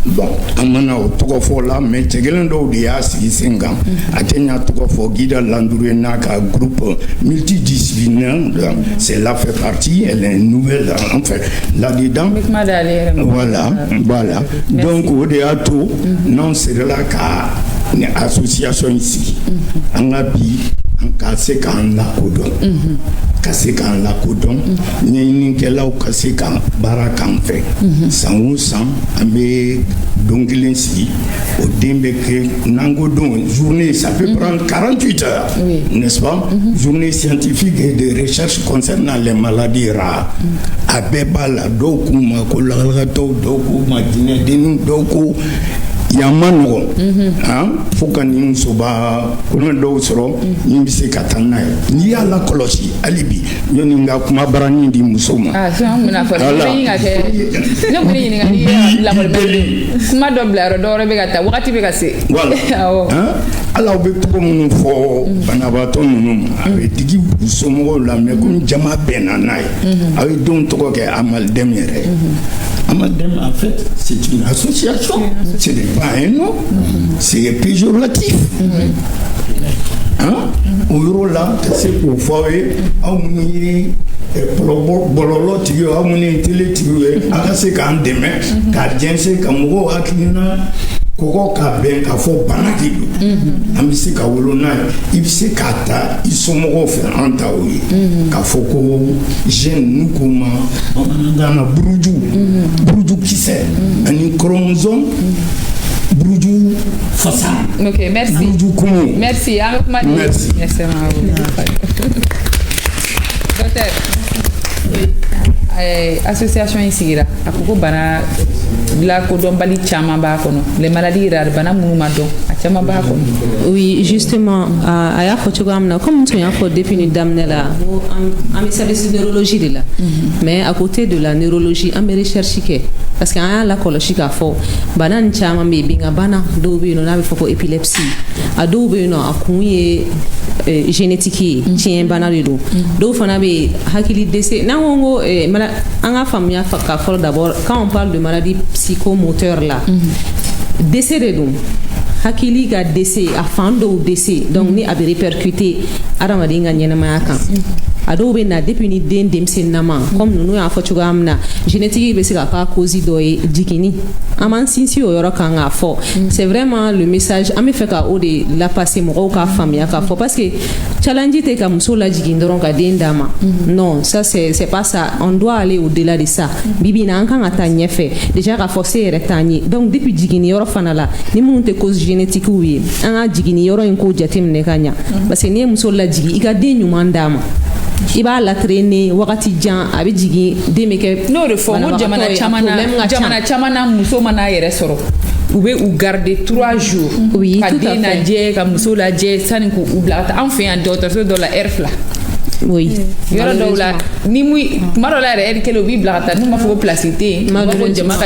bon an mana o tɔgɔ fɔ la mais cɛ kelen dɔw de y'a sigi sen kan a tɛ ɲa tɔgɔ fɔ Guida Landouré n'a ka groupe multidisciplinaire c'est là fait partie elle est nouvelle enfin là-dedans voilà donc o de y'a to n'an serala ka ni association in sigi an ka bi an ka se k'an lakodɔn ka se k'an lakodɔn ɲɛɲinikɛlaw ka se ka baara k'an fɛ san o san an bɛ don kelen sigi o den bɛ kɛ n'an ko don journée ça peut prendre 48 heures n'est-ce pas journée scientifique et de recherche concernant les maladies rares a bɛɛ b'a la dɔw k'u ma ko lakalakatɔw dɔw k'u ma jinɛdenninw dɔw ko yan ma nɔgɔn fo ka nin musoba kɔnɔ dɔw sɔrɔ min bɛ se ka taa n'a ye n'i y'a lakɔlɔsi hali bi yanni n ka kuma barani di muso ma.
ne kun ɲininka n'i ye lakɔli kuma dɔ bila yɔrɔ dɔ wɛrɛ bɛ ka taa wagati bɛ ka se.
hali aw bɛ tɔgɔ minnu fɔ banabaatɔ ninnu ma a bɛ digi u somɔgɔw la mais komi jama bɛnna n'a ye aw ye denw tɔgɔ kɛ Amalidem yɛrɛ Amalidem en fait c'est une association ce n'est pas un nom c'est péjoratif o yɔrɔ la ka se k'o fɔ aw ye aw minnu ye bɔlɔlɔ tigiw aw minnu ye télé tigiw ye a ka se k'an dɛmɛ k'a jɛnsɛn ka mɔgɔw hakilina kɔgɔ ka bɛn k'a fɔ bana de don an bɛ se ka wolo n'a ye i bɛ se k'a ta i somɔgɔw fɛ an ta o ye k'a fɔ ko gène n'u ko ma bamanankan na buruju kisɛ ani chromosome buruju fasa.
Ok, merci.
Buruju kumu.
Merci.
Merci.
Docteur, association in sigira a ko ko bana lakodɔnbali caman b'a kɔnɔ les maladies rares bana minnu ma dɔn a
Oui, justement, à ya comme tu as fait depuis une dame là, on service de neurologie là. Mais à côté de la neurologie, on me recherche parce qu'il y a la cologie à fond. Banan chama me binga bana dobi no na foko épilepsie. A dobi no akunye génétique tien bana do. Do fana be hakili décès. Na wongo mala anga famia ka fol d'abord quand on parle de maladie psychomoteur là. Décès de dum. Hakili ga décès a fando décès donc ni a répercuté adamadi nga nyenama kan. Ado be na depuis ni den demsen nama comme nous ya fo chugamna génétique be sika ka cause do e dikini aman sinsi o yoro kan a fo c'est vraiment le message ami fait ka o de la passer mo ka famille ka fo parce que challenge te ka muso la jigin doron ka den dama non ça c'est pas ça on doit aller au-delà de ça bibi na kan ata nyefe déjà ka forcer retani donc depuis jigini yoro fanala ni mun te cause génétique wi an jigini yoro en ko jatem ne kanya parce que ni muso la jigi iga den nyuma dama iba la traîner wakati jan abi jigi demeke
no de fo mo jamana chamana muso mana yere soro ube u garder 3 jours
oui tout à
fait je ka muso la je sani ko ublata en fait en docteur de la erfla
oui
yoro dawla ni muy maro la re kelo bi blata no ma fo placité
malheureusement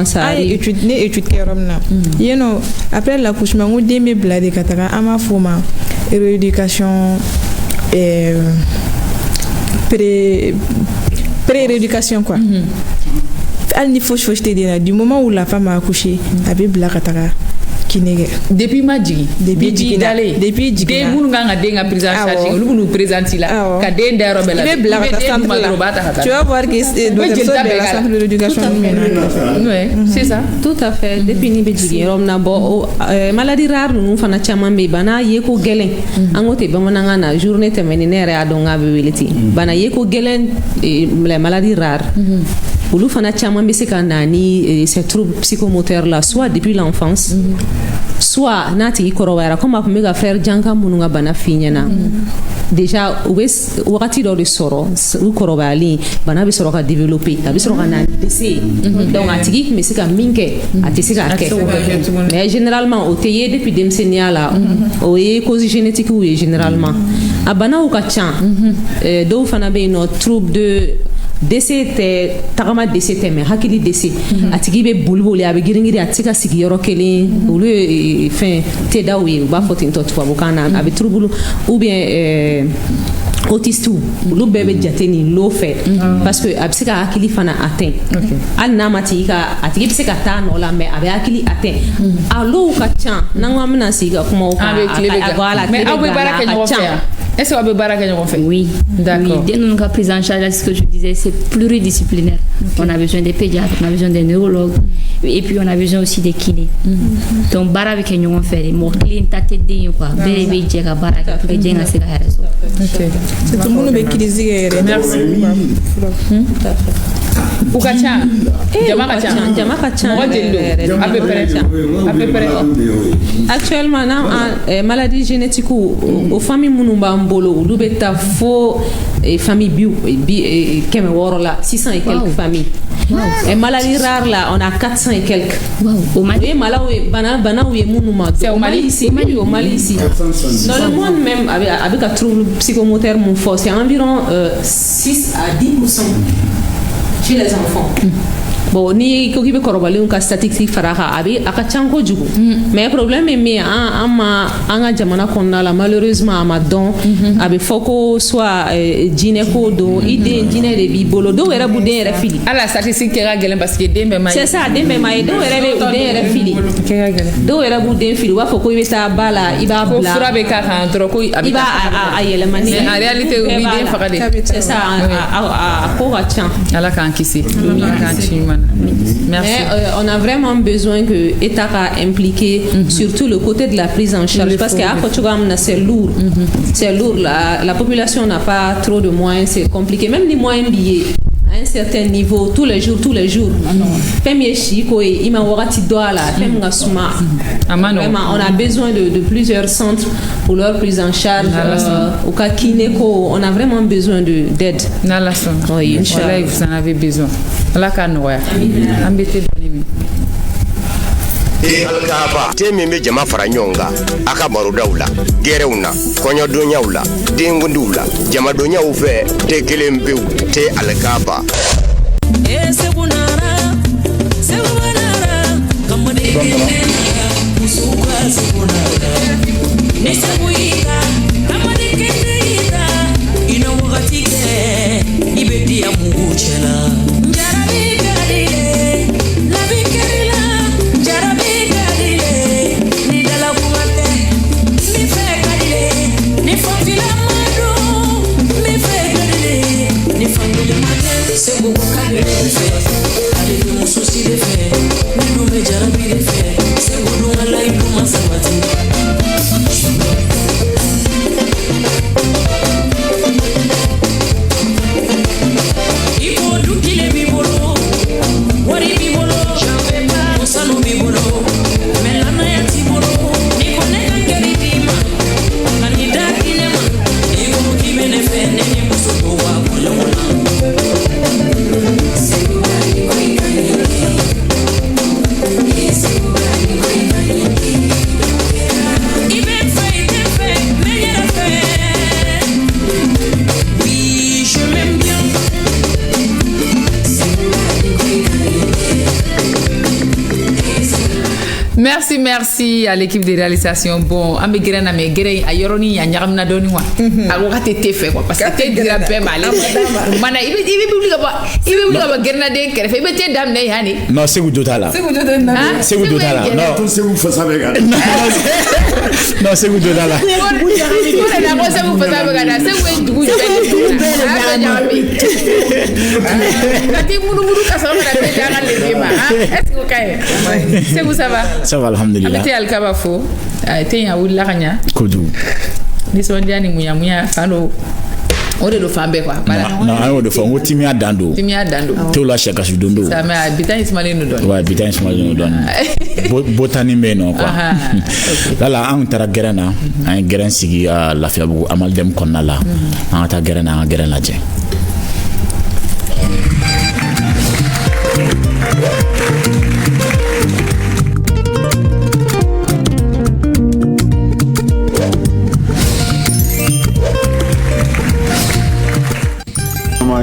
ça arrive
étude keromna you know après l'accouchement on demi blade kataka ama foma rééducation pré-rééducation quoi. Elle n'y faut dire du moment où la femme a accouché, avec Blakatara.
Depuis Madji, depuis Djigale, depuis Djigale, Mounanga denga prise en charge, nous présente là, Kaden d'Arabella.
Tu vas voir que c'est le centre de l'éducation.
C'est ça.
Tout à fait. Depuis Nibedjigi, Romna bo maladie rare nous fana chama me bana yeko gelen. Angote bamananga na journée terminaire a donga ability. Bana yeko gelen la maladie rare. Ulu fana chama me se kanani ces troubles psychomoteurs là soit depuis l'enfance. Soit nati korowera comme akumega frère janka mununga bana finyana déjà wes wakati do de soro u korowali bana bi soro ka développer abi soro ka na décès donc atiki mais c'est ka minke atisika ke mais généralement au teye depuis demsenia là o e cause génétique ou généralement abana u ka chan do fana be no trouble de décès te tagama décès te mais hakili décès atigi be bulbuli abi giringiri atika sigi yoro kelen olu fin te dawi ba fotin to tuwa bokana abi trouble ou bien autiste olu bebe jateni lo fait parce que abisika hakili fana atteint al namati ka atigi bisika ta no la mais abi hakili atteint alo ka chan nangwa mina siga kuma o ka agwala
mais abu baraka nyo faire. Est-ce que vous avez fait?
Oui, d'accord. Dès nous avons pris en charge, ce que je disais, c'est pluridisciplinaire. On a besoin des pédiatres, on a besoin des neurologues, et puis on a besoin aussi des kinés. Donc, bara avec nous on fait, mon client t'a aidé quoi, bébé djega bara que tu djenga c'est la raison.
Ok. C'est tout le monde qui dit.
Merci. Ukacha, à peu près.
Actuellement, maladie génétique aux familles Mounumba Mbolo, ou beta faux famille bio, keme woro là, 600 et quelques familles. Et maladie rare là, on a 400 et quelques. Au Mali, Malawi, Bana ou Mounuma. C'est au Mali ici, au Mali ici. Dans le monde même, avec un trouble psychomoteur, mon fort, c'est environ 6 à 10% chez les enfants. Bon, ni ko kibe korobali un ka statistique faraha abi aka chanko jugu mais problème est mais anga jamana konna la malheureusement ama don abi foko soit djineko do ide djine de bi bolo do era bude era fili
ala statistique kera gelen parce que dembe mai
c'est ça dembe mai do era be bude era fili
kera gelen
do era bude fili wa foko ibe ta bala iba bla
ko furabe ka kan tro ko abi
iba ayele mani
mais en réalité ide fakade
c'est ça a ko ga chan
ala kan kisi ala kan chimana. Merci.
Mais on a vraiment besoin que l'État a impliqué surtout le côté de la prise en charge parce qu'à Portugal c'est lourd. C'est lourd. La population n'a pas trop de moyens, c'est compliqué. Même les moyens billets à un certain niveau, tous les jours. Vraiment, on a besoin de plusieurs centres pour leur prise en charge. Au cas Kineko, on a vraiment besoin d'aide.
Oui, Inch'Allah, vous en avez besoin. La canoë.
e alkaba te min be jama fara ɲɔgɔn kan a ka barodaw la gɛrɛw na kɔɲɔdonyaw la dengundiw la jamadoɲaw fɛ te kelen pewu te alkaba
Merci à l'équipe de réalisation. Bon, an bɛ gɛrɛ na mais gɛrɛ a yɔrɔnin ya ɲagamina dɔɔni quoi. A ko k'a tɛ te fɛ quoi parce que te dira bɛɛ ma ale. Mana i bɛ wuli ka bɔ gɛrɛnaden kɛrɛfɛ i bɛ te daminɛ yan de.
Non, Segu do t'a la. Segu do t'a la. Segu do t'a la. Non,
Segu fasa bɛ ka.
Non, Segu do t'a la.
Ko de la ko Segu fasa bɛ ka na. Segu ye dugu jumɛn de ye? Ka ti munumunu ka sɔrɔ ka te da ka levier ma. Est-ce que o ka ɲi? Segu ça va?
Ça va alhamdulillah.
Abete alkaba fo. Te ya wulila ka ɲa.
Kojugu.
Nisɔndiya ni muɲamuɲa fan do. O de do fan bɛɛ quoi.
Non, an y'o de fɔ n ko timiya dan don.
Timiya dan don.
T'o la sɛkasi don don.
Ça mais bitan ismalen do dɔɔni.
Ouais, bitan ismalen do dɔɔni. Botani bɛ yen nɔ quoi. Lala an taara gɛrɛn na, an ye gɛrɛn sigi Lafiyabugu Amalidɛmu kɔnɔna la. An ka taa gɛrɛn na, an ka gɛrɛn lajɛ.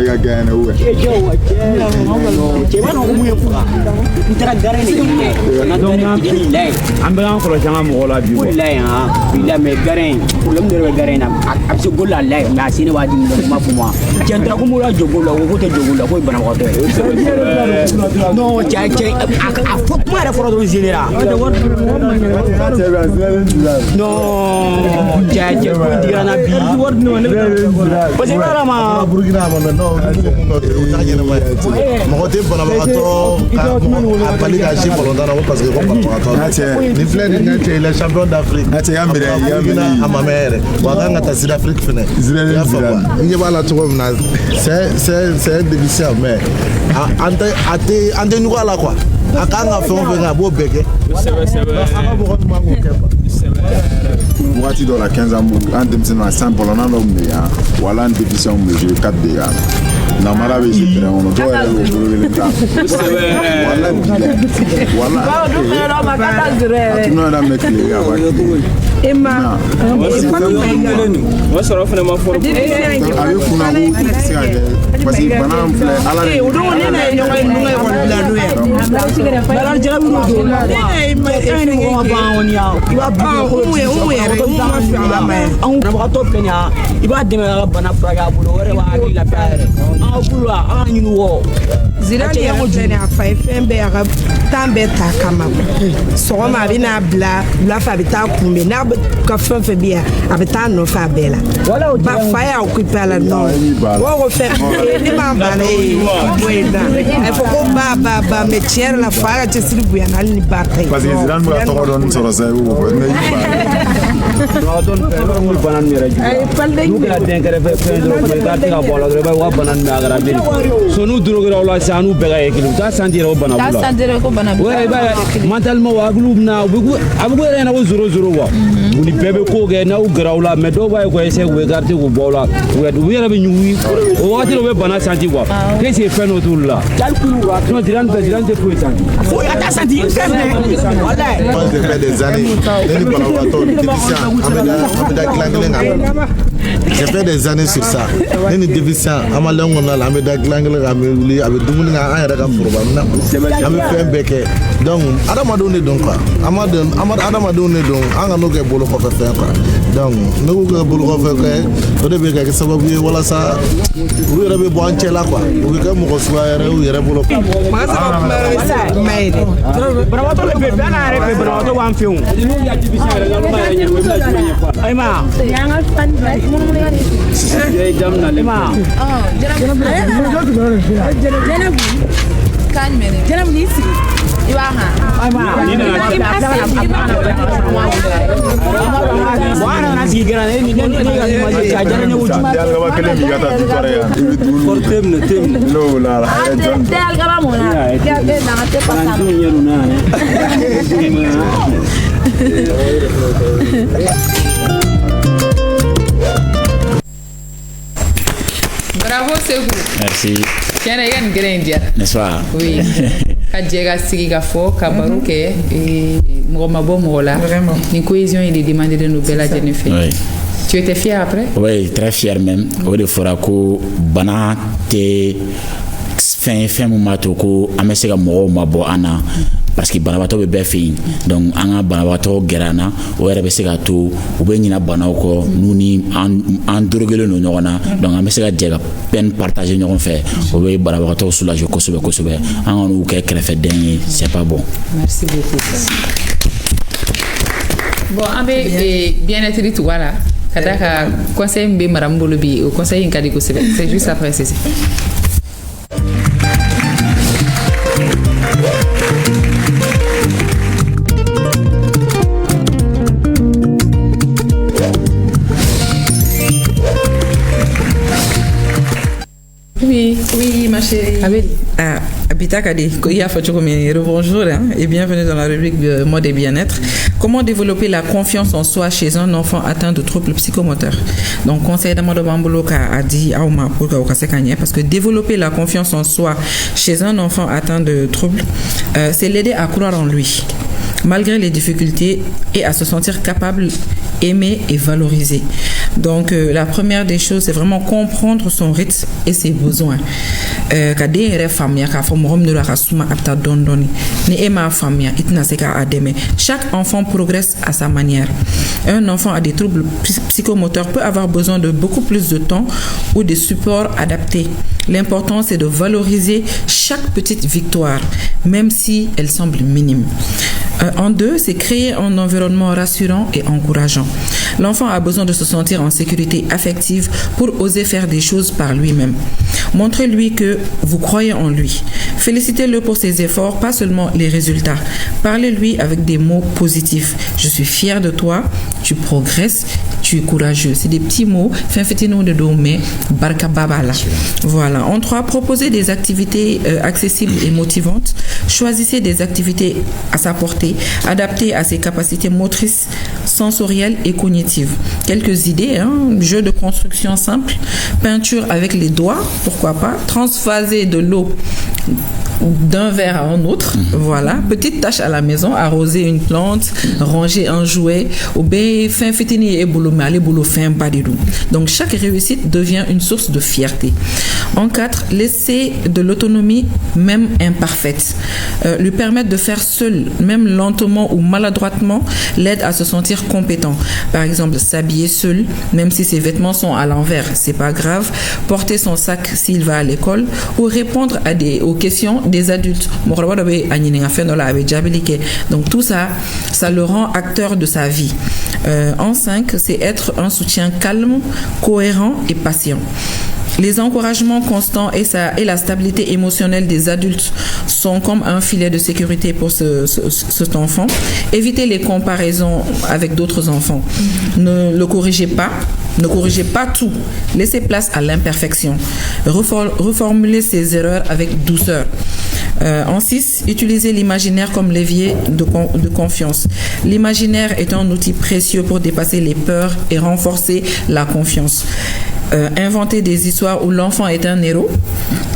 ya gane uwe
ke bana ko mu yefuka ntara gare ne na donc an bɛ an kɔlɔsi an ka mɔgɔ la bi wallahi ha bila mais gare problème de gare na a bɛ se gola la mais a sini waati min ma fɔ ma jɛntara ko mu la jogo la ko tɛ jogo la ko banabagatɔ ye non cɛ a fɔ kuma yɛrɛ fɔra dɔrɔn général non cɛ ko dira na bi parce que ala ma
burkina ma non mɔgɔ tɛ banabagatɔ a bali ka si balontan na ko parce que ko banabagatɔ ni filɛ nin ka cɛ il est champion d'Afrique ya minɛ a ma mɛn yɛrɛ wa a kan ka taa Sud Afrique fɛnɛ i y'a faamu n ɲɛ b'a la cogo min na c'est difficile mais an tɛ ɲugu a la quoi a kan ka fɛn o fɛn kɛ a b'o bɛɛ kɛ a ka mɔgɔ ɲuman k'o kɛ quoi wagati dɔ la 15 ans an denmisɛnnin na san bɔlɔnna dɔ tun bɛ yan wala an division tun bɛ jouer 4 de yan namara bɛ se terrain kɔnɔ dɔw yɛrɛ y'o bolo kelen ta wala a tun yɛrɛ mɛ tile ka ba
Emma,
o sɔrɔ fana ma fɔ
a bɛ kunna ko se ka kɛ parce que bana filɛ ala de
o don ne na ye ɲɔgɔn ye ɲɔgɔn ye kɔni bila n'o ye bala jarabi n'o don ne ye ma fɛn ni mɔgɔ ban kɔni ya i b'a bila ko mun yɛrɛ mun ma fi ala ma ye anw banabagatɔ filɛ nin ye i b'a dɛmɛ ka bana furakɛ a bolo o yɛrɛ b'a hakili lafiya yɛrɛ an bolo an ka ɲini wɔ zira ni yɛrɛ filɛ nin ye a fa ye fɛn bɛɛ a ka tan bɛɛ ta kama sɔgɔma a bɛ n'a bila wula fɛ a bɛ taa kunbɛn n'a ka fɛn fɛn bɛ yan a bɛ taa nɔfɛ a bɛɛ la ba fa y'a occupé a la nɔ o ko fɛn ne b'a banna ye bɔ yen na a fɔ ko ba mais tiɲɛ yɛrɛ la fa ka cɛsiri bonya hali ni ba ta ye
parce que zira bɛ ka tɔgɔ dɔɔni sɔrɔ sa i b'o fɔ ne y'i ba
Banabaatɔ nin fɛ yɔrɔ min bana nin yɛrɛ juguya n'u kɛra denkɛrɛfɛ fɛn dɔrɔn i ka tɛ ka bɔ a la dɔrɔn i b'a ye u ka bana nin bɛ a kɛra bere so n'u dorogera o la sisan n'u bɛɛ ka ye kelen u t'a santi yɛrɛ o bana b'u la o yɛrɛ i b'a ye mentalement wa hakiliw bɛna a bɛ ko yɛrɛ ɲɛna ko zoro zoro wa u ni bɛɛ bɛ ko kɛ n'aw gɛrɛ u la mais dɔw b'a ye quoi essayer k'u écarter k'u bɔ o la u yɛrɛ bɛ ɲugu o wagati la u bɛ bana santi quoi qu'est-ce que fɛn dɔ t'olu la sinon Zidane tɛ foyi santi
foyi a t'a santi moi j'ai fait des années ne ni banabaatɔ déficient an bɛ da dilan kelen kan j'ai fait des années sur ça ne ni déficient an ma lɛn kɔnɔna la an bɛ da dilan kelen kan an bɛ wuli a bɛ dumuni kɛ an yɛrɛ ka foroba minɛ an bɛ fɛn bɛɛ kɛ donc adamadenw de don quoi adamadenw de don an ka n'o kɛ bolo kɔfɛ fɛn quoi donc ne ko kɛ bolo kɔfɛ fɛn o de bɛ kɛ sababu ye walasa olu yɛrɛ bɛ bɔ an cɛ la quoi u bɛ kɛ mɔgɔ suguya yɛrɛ u yɛrɛ bolo.
Banabaatɔ de bɛ yen an yɛrɛ fɛ banabaatɔ b'an fɛ yen n'u y'a division yɛrɛ la olu b'a yɛrɛ ɲɛ o bɛ na jumɛn ɲɛfɔ ayi ma jamu na le ma
jɛnɛbu n'i sigi i b'a han
an nana sigi gɛrɛ ne ka a diyara ne kojugu kelen k'i ka taa tutɔrɔ yan i bɛ dumuni te minɛ n'o la
Bravo Sekou.
Merci.
Tiens, il y a une graine dia.
N'est-ce pas?
Oui. Ka jega sigi ka fo ka baro ke mo ma bo mo la. Vraiment. Une cohésion et des demandes de nouvelles à Jennifer.
Oui.
Tu étais fier après?
Oui, très fier même. O de fora ko bana te fɛn mun b'a to ko an bɛ se ka mɔgɔw mabɔ an na parce que banabaatɔ bɛ bɛɛ fɛ yen donc an ka banabaatɔ gɛrɛ an na o yɛrɛ bɛ se ka to u bɛ ɲina banaw kɔ n'u ni an dorogelen don ɲɔgɔn na donc an bɛ se ka jɛ ka peine partager ɲɔgɔn fɛ o bɛ banabaatɔw soulager kosɛbɛ kosɛbɛ an ka n'u kɛ kɛrɛfɛden ye c'est pas bon.
Merci beaucoup. Bon an bɛ bien-être tugu a la ka da ka conseil min bɛ mara min bolo bi o conseil in ka di kosɛbɛ c'est juste après ceci.
Oui, ma chérie. Abita Kadi, bonjour et bienvenue dans la rubrique mode et bien-être. Comment développer la confiance en soi chez un enfant atteint de troubles psychomoteurs? Donc, conseil d'Amado Bamboloka a dit parce que développer la confiance en soi chez un enfant atteint de troubles, c'est l'aider à croire en lui, malgré les difficultés, et à se sentir capable, aimé et valorisé. Donc, la première des choses, c'est vraiment comprendre son rythme et ses besoins. Chaque enfant progresse à sa manière. Un enfant à des troubles psychomoteurs peut avoir besoin de beaucoup plus de temps ou de supports adaptés. L'important, c'est de valoriser chaque petite victoire, même si elle semble minime. En deux, c'est créer un environnement rassurant et encourageant. L'enfant a besoin de se sentir en sécurité affective pour oser faire des choses par lui-même. Montrez-lui que vous croyez en lui. Félicitez-le pour ses efforts, pas seulement les résultats. Parlez-lui avec des mots positifs. Je suis fier de toi, tu progresses, tu es courageux. C'est des petits mots. Voilà. En trois, proposez des activités accessibles et motivantes. Choisissez des activités à sa portée, adaptées à ses capacités motrices, sensorielles et cognitives. Quelques idées, jeu de construction simple, peinture avec les doigts, pourquoi pas, transvaser de l'eau d'un verre à un autre, voilà, petite tâche à la maison, arroser une plante, ranger un jouet, donc chaque réussite devient une source de fierté. En quatre, laisser de l'autonomie, même imparfaite, lui permettre de faire seul, même lentement ou maladroitement, l'aide à se sentir compétent. Par exemple, s'habiller seul, même si ses vêtements sont à l'envers, c'est pas grave, porter son sac s'il va à l'école, ou répondre aux questions des adultes. Donc tout ça, ça le rend acteur de sa vie. En 5, c'est être un soutien calme, cohérent et patient. Les encouragements constants et la stabilité émotionnelle des adultes sont comme un filet de sécurité pour cet enfant. Évitez les comparaisons avec d'autres enfants. Ne le corrigez pas. Ne corrigez pas tout. Laissez place à l'imperfection. Reformulez ces erreurs avec douceur. En 6, utilisez l'imaginaire comme levier de confiance. L'imaginaire est un outil précieux pour dépasser les peurs et renforcer la confiance. Inventer des histoires où l'enfant est un héros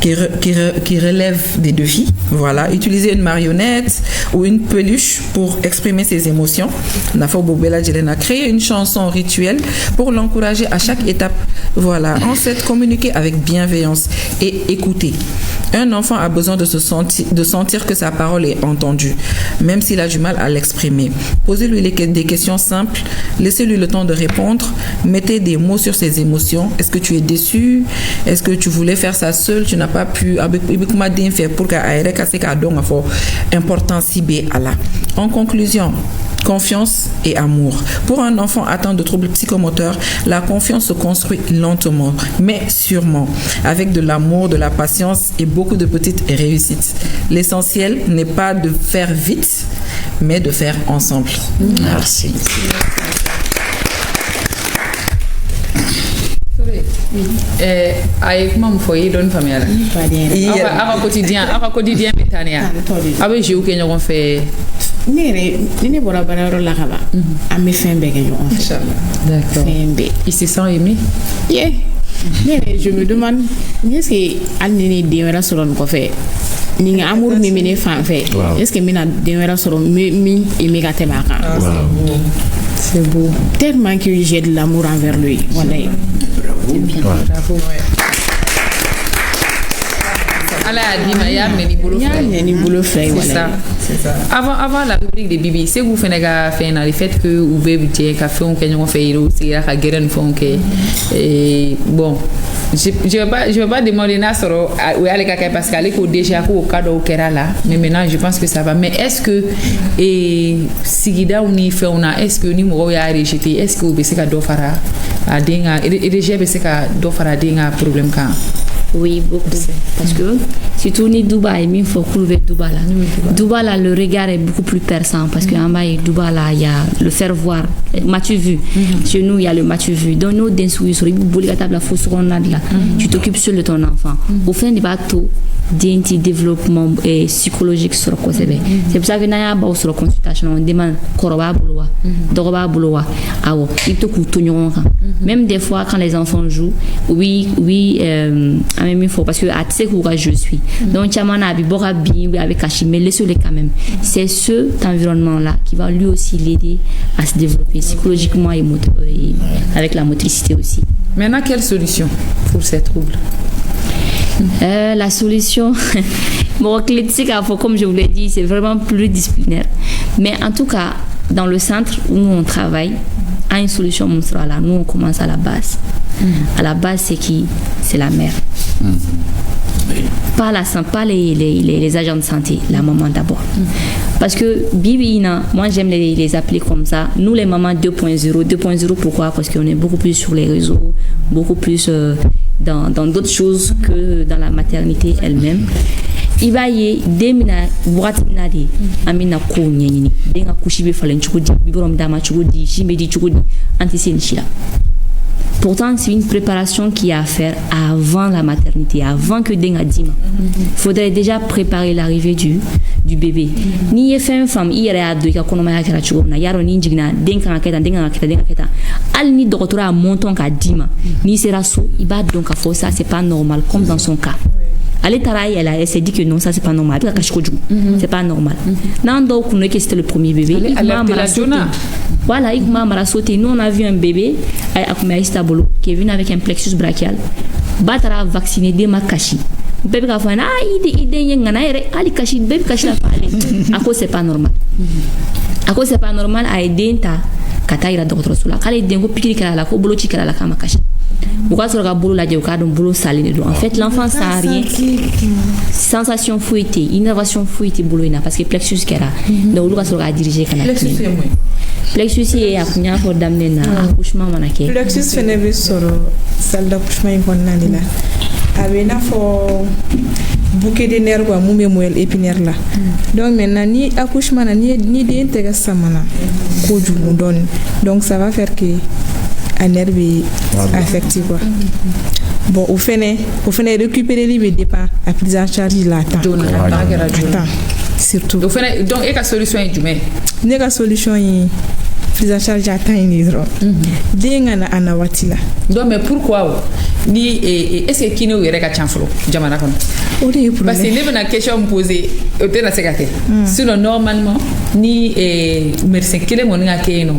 qui relève des défis. Voilà. Utiliser une marionnette ou une peluche pour exprimer ses émotions. Nafo Bobela Djelena créer une chanson rituelle pour l'encourager à chaque étape. Voilà. Ensuite, communiquer avec bienveillance et écouter. Un enfant a besoin de sentir que sa parole est entendue, même s'il a du mal à l'exprimer. Posez-lui des questions simples, laissez-lui le temps de répondre, mettez des mots sur ses émotions. Est-ce que tu es déçu? Est-ce que tu voulais faire ça seul? Tu n'as pas pu. En conclusion, confiance et amour. Pour un enfant atteint de troubles psychomoteurs, la confiance se construit lentement, mais sûrement, avec de l'amour, de la patience et beaucoup de petites réussites. L'essentiel n'est pas de faire vite, mais de faire ensemble. Merci.
Aye kuma mun fɔ i ye dɔɔni faamuya la aw ka quotidien bɛ taa ni yan aw bɛ jeux kɛ ɲɔgɔn fɛ.
Ne yɛrɛ ni ne bɔra baarayɔrɔ la ka ban an bɛ fɛn bɛɛ kɛ ɲɔgɔn fɛ.
D'accord.
Fɛn bɛɛ.
Il se sent aimé.
Yeah. Ne yɛrɛ je me demande est-ce que hali ni ne den wɛrɛ sɔrɔ nin kɔfɛ nin amour min bɛ ne fan fɛ est-ce que n bɛna den wɛrɛ sɔrɔ min aimé ka tɛmɛ a kan.
C'est beau.
Tellement que j'ai de l'amour envers lui. Voilà.
Bravo. Allah a dit, mais il y a des boulots faits. C'est ça. Avant la rubrique de Bibi, c'est vous faites le fait que vous avez fait un café, vous avez fait un café, bon. Je vais pas demander à Soro parce qu'elle est déjà au cadre au Kerala, mais maintenant je pense que ça va. Mais est-ce que Sigida ou ni fait est-ce que ni mo ya rejeté, est-ce que vous avez fait d'offara à dinga et déjà vous avez d'offara dinga problème quand?
Oui, beaucoup. Parce que si tu es Dubaï, il faut trouver Dubaï là. Dubaï là, le regard est beaucoup plus perçant parce qu'en bas, Dubaï là, il y a le faire voir. M'as-tu vu? Chez nous, il y a le m'as-tu vu. Dans nos densous, tu t'occupes seul de ton enfant. Au fin du bateau, d'un développement psychologique sur quoi c'est. C'est pour ça que nous avons sur la consultation, on demande Koroba Bouloa, Doroba Bouloa, Awo, il te coûte même des fois quand les enfants jouent, oui, même il faut parce que à tu sais quoi je suis. Donc Chamana Bibora Bi avec Kachimé, laissez-le quand même. C'est cet environnement là qui va lui aussi l'aider à se développer psychologiquement et avec la motricité aussi.
Maintenant, quelle solution pour ces troubles?
La solution, bon, comme je vous l'ai dit, c'est vraiment pluridisciplinaire. Mais en tout cas, dans le centre où on travaille, à une solution sera là. Nous, on commence à la base. À la base, c'est qui? C'est la mère. Pas les agents de santé, la maman d'abord. Parce que Bibina, moi j'aime les appeler comme ça. Nous les mamans 2.0. 2.0 pourquoi? Parce qu'on est beaucoup plus sur les réseaux, beaucoup plus dans d'autres choses que dans la maternité elle-même. Il va y demina boatina di amina ko nyenini denga kushibe falen chukudi biborom dama chukudi jimedi chukudi antisenchila. Pourtant, c'est une préparation qu'il y a à faire avant la maternité, avant que denga dima. Il faudrait déjà préparer l'arrivée du bébé. Ni ye femme il y a deux ka kono ma kera chukona yaro ni njigna denga keta al ni doctora monton ka dima ni sera so iba donc à faut ça c'est pas normal comme dans son cas. Elle travaille, elle s'est dit que non, ça c'est pas normal. C'est pas normal. Nando Kouné, c'était le premier bébé. Voilà, il m'a sauté. Nous on a vu un bébé à Istanbul qui est venu avec un plexus brachial. Batara vacciné des makashi. Bébé a fait il est ali kashi bébé kashi la parlé. À cause c'est pas normal. À cause c'est pas normal à aider ta kata ira docteur sula. Kale dengo pikiri kala la ko bolochi kala la kama kashi. Pourquoi sur le boulot là, du cas d'un boulot salé. En fait, l'enfant ça a rien. Sensation fouettée, innovation fouettée boulot parce que plexus qui est là. Donc le sur la diriger quand même. Plexus est à première fois d'amener na accouchement manake.
Plexus fait never sur salle d'accouchement inconnu là. Avec na fo bouquet de nerfs ou moumé moelle épinaire là. Donc maintenant ni accouchement ni d'intégration mana ko du donne. Donc ça va faire que un nerf affecté quoi. Bon au fait récupérer les dépend à prise en charge là attends. Surtout
donc et la solution est jume
nega solution est prise en charge attend ni zero denga na anawatila
donc mais pourquoi ni est-ce que kino yere ka chanflo jamana kon parce que les na question poser au te na sekate sinon normalement ni médecin kele moninga keno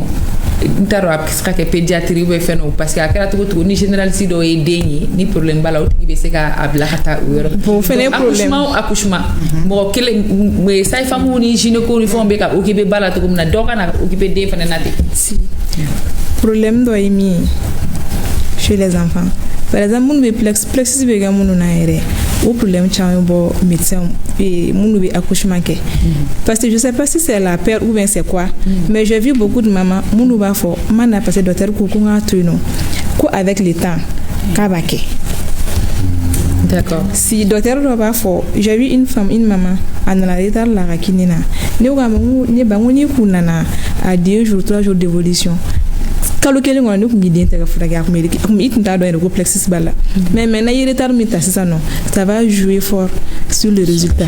ntaro apska ke pédiatrie be feno parce que akara to ni généraliste do e denyi ni problème bala o be se ka abla kata o yoro
bon fene problème
accouchement mo kele me sai famu ni gynéco ni fombe ka o ke be bala to na doka na o ke be de fene nati
si problème do e mi chez les enfants par exemple mon be plexus be ga mon na ere au problème chama bo médecin et mon be accouchement ke parce que je sais pas si c'est la peur ou bien c'est quoi mais j'ai vu beaucoup de mamans mon ba fo mana passé docteur ko ko ngatuno ko avec le temps kabake
d'accord
si docteur ba fo j'ai vu une maman en la retard la rakinina ne wa mo ne ba ngoni kunana à 2 jours 3 jours d'évolution kalo kelen ngona ko mi dente ga fura ga ko mi itinta do en complexes bala mais maintenant il retard mi ta ça non ça va jouer fort sur le résultat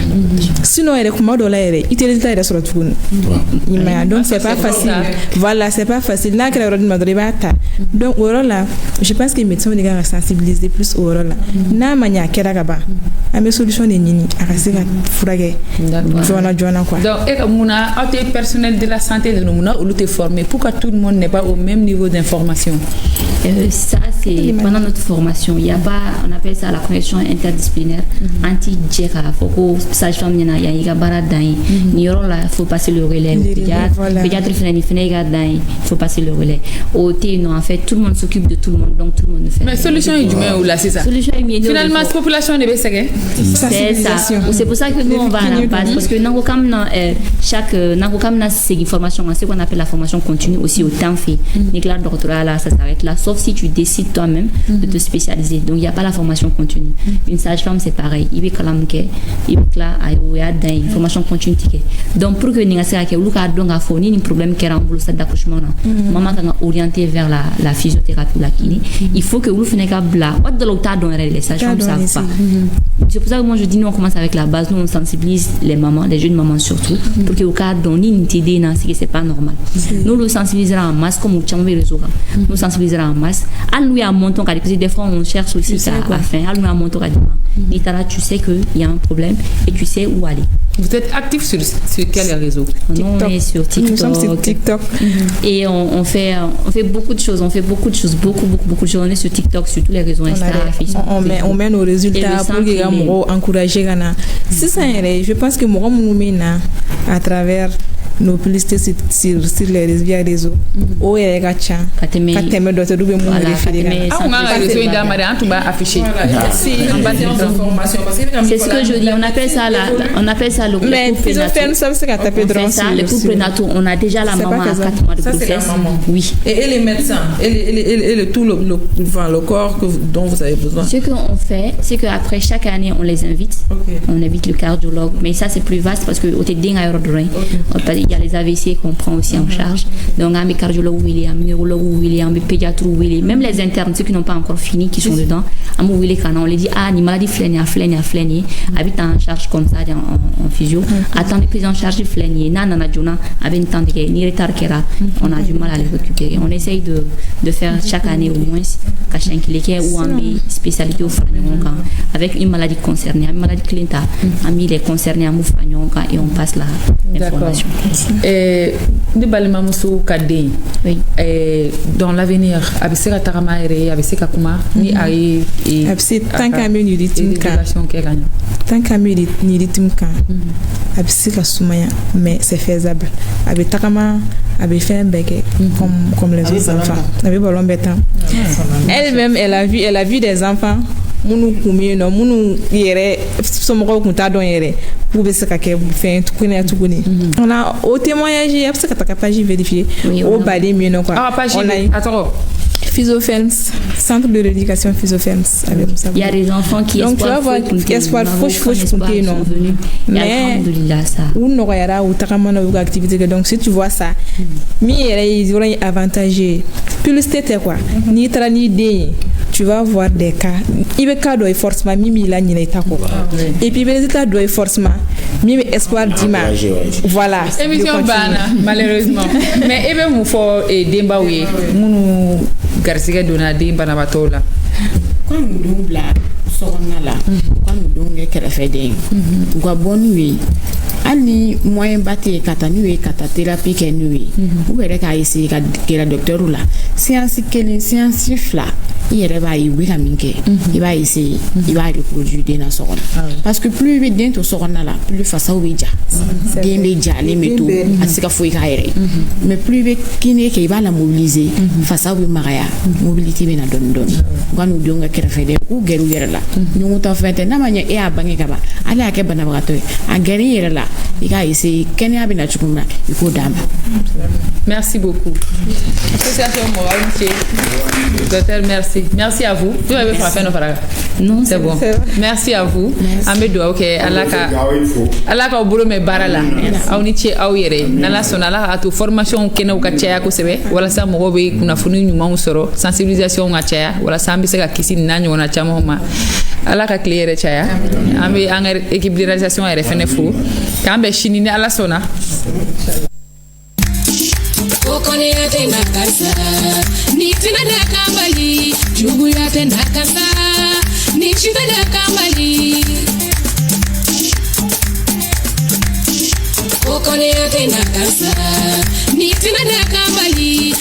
sinon elle ko modo la ere ite résultat ere sur tout donc c'est pas facile voilà c'est pas facile na kala rodin madri bata donc oro là je pense que médecin les gars sensibiliser plus oro là na manya kera ga ba ame solution ni ni akase ga fura ga jona quoi
donc et muna auté personnel de la santé de nous ou te former pour que tout le monde n'est pas au même niveau d'information.
Ça c'est pendant notre formation, il y a pas, on appelle ça la connexion interdisciplinaire anti-djeka, faut que sage-femme il y a bara dai ni yoro là faut passer le relais pédiatre faut passer le relais au thé non en fait tout le monde s'occupe de tout le monde donc tout le monde fait
mais solution est du moins ou là c'est ça finalement cette population ne baisse
c'est ça c'est pour ça que nous on va à la base parce que nango kam chaque nango kam na c'est formation c'est qu'on appelle la formation continue aussi au temps fait ni classe doctorat là ça s'arrête là sauf si tu décides toi-même de te spécialiser donc il y a pas la formation continue une sage-femme c'est pareil il veut kalamke il veut là ayoya dans formation continue donc pour que ninga sera que luka donga fo ni problème qui est en d'accouchement maman quand orienté vers la physiothérapie ou la kiné il faut que vous feneka bla what de l'autre dans les sages-femmes savent pas c'est pour ça que moi je dis nous on commence avec la base nous on sensibilise les mamans les jeunes mamans surtout pour que au cas donner une idée dans ce que c'est pas normal nous le sensibilisera en masse comme au réseau nous sensibilisera en masse à nous à monton car des fois on cherche aussi à faire à nous à monton car tu sais que il y a un problème et tu sais où aller.
Vous êtes actif sur quel réseau?
On est sur TikTok.
Nous sommes sur TikTok.
Et on fait beaucoup de choses. On fait beaucoup de choses. Beaucoup de choses. On est sur TikTok, sur tous les réseaux Instagram.
On met nos résultats pour que les gens encouragent. C'est ça, je pense que moi, nous mettons à travers nos publicités sur les réseaux. Oh, il y a des gens qui ont d'autres doubles mots référés.
On a les réseaux d'Amara, tout va afficher.
C'est ce que je dis. On appelle ça le couple prénatal. On a déjà la maman à 4 mois de grossesse. Oui.
Et les médecins, et tout le corps dont vous avez besoin.
Ce qu'on fait, c'est qu'après chaque année, on les invite. On invite le cardiologue. Mais ça, c'est plus vaste parce que il y a les AVC qu'on prend aussi en charge. Donc, un cardiologue, un neurologue, un pédiatre, même les internes, ceux qui n'ont pas encore fini, qui sont dedans, on les dit, ni maladie flainie, habite en charge comme ça en physio, attendre prise en charge flainie, avec un ni retard on a du mal à les récupérer. On essaye de faire chaque année au moins, ou en spécialité au avec une maladie concernée, une maladie clinique, les concernés à Moufagnon et on passe l'information.
ne balimamuso ka den dans l'avenir a bɛ se ka tagama yɛrɛ a bɛ se ka kuma ni a ye
a bɛ se tant qu'an bɛ nin rythme kan
kɛ ka ɲɛ
tant qu'an bɛ nin rythme kan a bɛ se ka sumaya mais c'est faisable a bɛ tagama a bɛ fɛn bɛɛ kɛ comme les autres enfants a bɛ ballon bɛɛ tan elle-même elle a vu des enfants minnu kun bɛ yen nɔ minnu yɛrɛ somɔgɔw kun t'a dɔn yɛrɛ k'u bɛ se ka kɛ fɛn tuguni on a au témoignage a bɛ se ka taga page vérifier o baden bɛ yen nɔ quoi on a a tɔgɔ Physoferms, centre de rééducation Physoferms.
Il y a des enfants qui
donc tu vas voir espoir fauche non mais ou n'aura ou taramana ou activité donc si tu vois ça mi ils auront avantagé plus c'était quoi ni tra ni dé tu vas voir des cas il veut cas de forcément mimi la ni l'état quoi et puis les états de forcément mimi espoir dima voilà
émission bana malheureusement mais et même faut demba oui munu garsiga dona den banabaatɔ la
quand nous dun bila sokɔnɔna la quand nous dun kɛ kɛrɛfɛden u ka bɔ n'u ye hali ni moyen ba tɛ yen ka taa n'u ye ka taa thérapie kɛ n'u ye u yɛrɛ k'a essayer ka gɛrɛ docteur la séance kelen séance fila i yɛrɛ b'a ye u bɛ ka min kɛ i b'a essayer i b'a reproduire den na so kɔnɔ parce que plus i bɛ den to sokɔnɔna la plus fasaw bɛ ja den bɛ jalen bɛ to a tɛ se ka foyi k'a yɛrɛ mais plus i bɛ kiné kɛ i b'a la mobiliser fasaw bɛ magaya mobilité bɛ na dɔɔni dɔɔni u ka n'u denw kɛ kɛrɛfɛden k'u gɛrɛ u yɛrɛ la ɲɔgɔntɔ fɛn tɛ n'a ma ɲɛ e y'a bange ka ban ale y'a kɛ banabagatɔ ye a gɛrɛ i yɛrɛ la i k'a essayer kɛnɛya bɛ na cogo min na i k'o d'a ma.
Merci beaucoup. Association Moralité. Docteur, merci à vous. Tu m'avais frappé nos paragraphes. Non, c'est bon. Merci à vous. Amédou, ok. Allah ka bolo me barala. Aw ni ce aw yɛrɛ. N'ala sɔnna Ala ka to formation kɛnɛw ka caya kosɛbɛ walasa mɔgɔw bɛ kunnafoni ɲumanw sɔrɔ sensibilisation ka caya walasa an bɛ se ka kisi nin n'a ɲɔgɔnna camanw ma. Ala ka tile yɛrɛ caya. An bɛ an ka équipe de réalisation yɛrɛ fɛnɛ fo. K'an bɛn sini ni Ala sɔnna.
Okone yate nakasa ni tina na kambali jugu yate nakasa ni chita na kambali Okone yate nakasa ni tina na kambali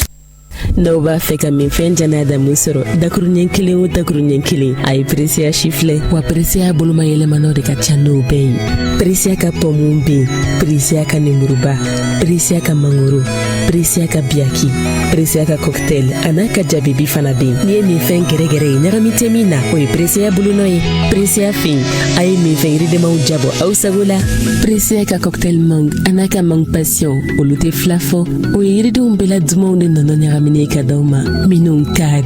n'aw b'a fɛ ka min fɛn jana Adamu sɔrɔ dakuruɲɛ kelen o dakuruɲɛ kelen a ye Precia chiflɛ wa Precia boloma yɛlɛmanaw de ka ca n'o bɛɛ ye Precia ka pɔmu bin Precia ka nemuruba Precia ka mangoro Precia ka biaki Precia ka cocktail a n'a ka jabibi fana ben n'i ye min fɛn gɛrɛgɛrɛ ye ɲagami tɛ min na o ye Precia bolonɔ ye Precia fin a ye min fɛn yiridɛmaw jabɔ aw sago la Precia ka cocktail mang a n'a ka mang passion olu tɛ fila fɔ o ye yiridenw bɛɛ la dumanw de nɔnɔ ɲagaminen ka d'aw ma minnu ka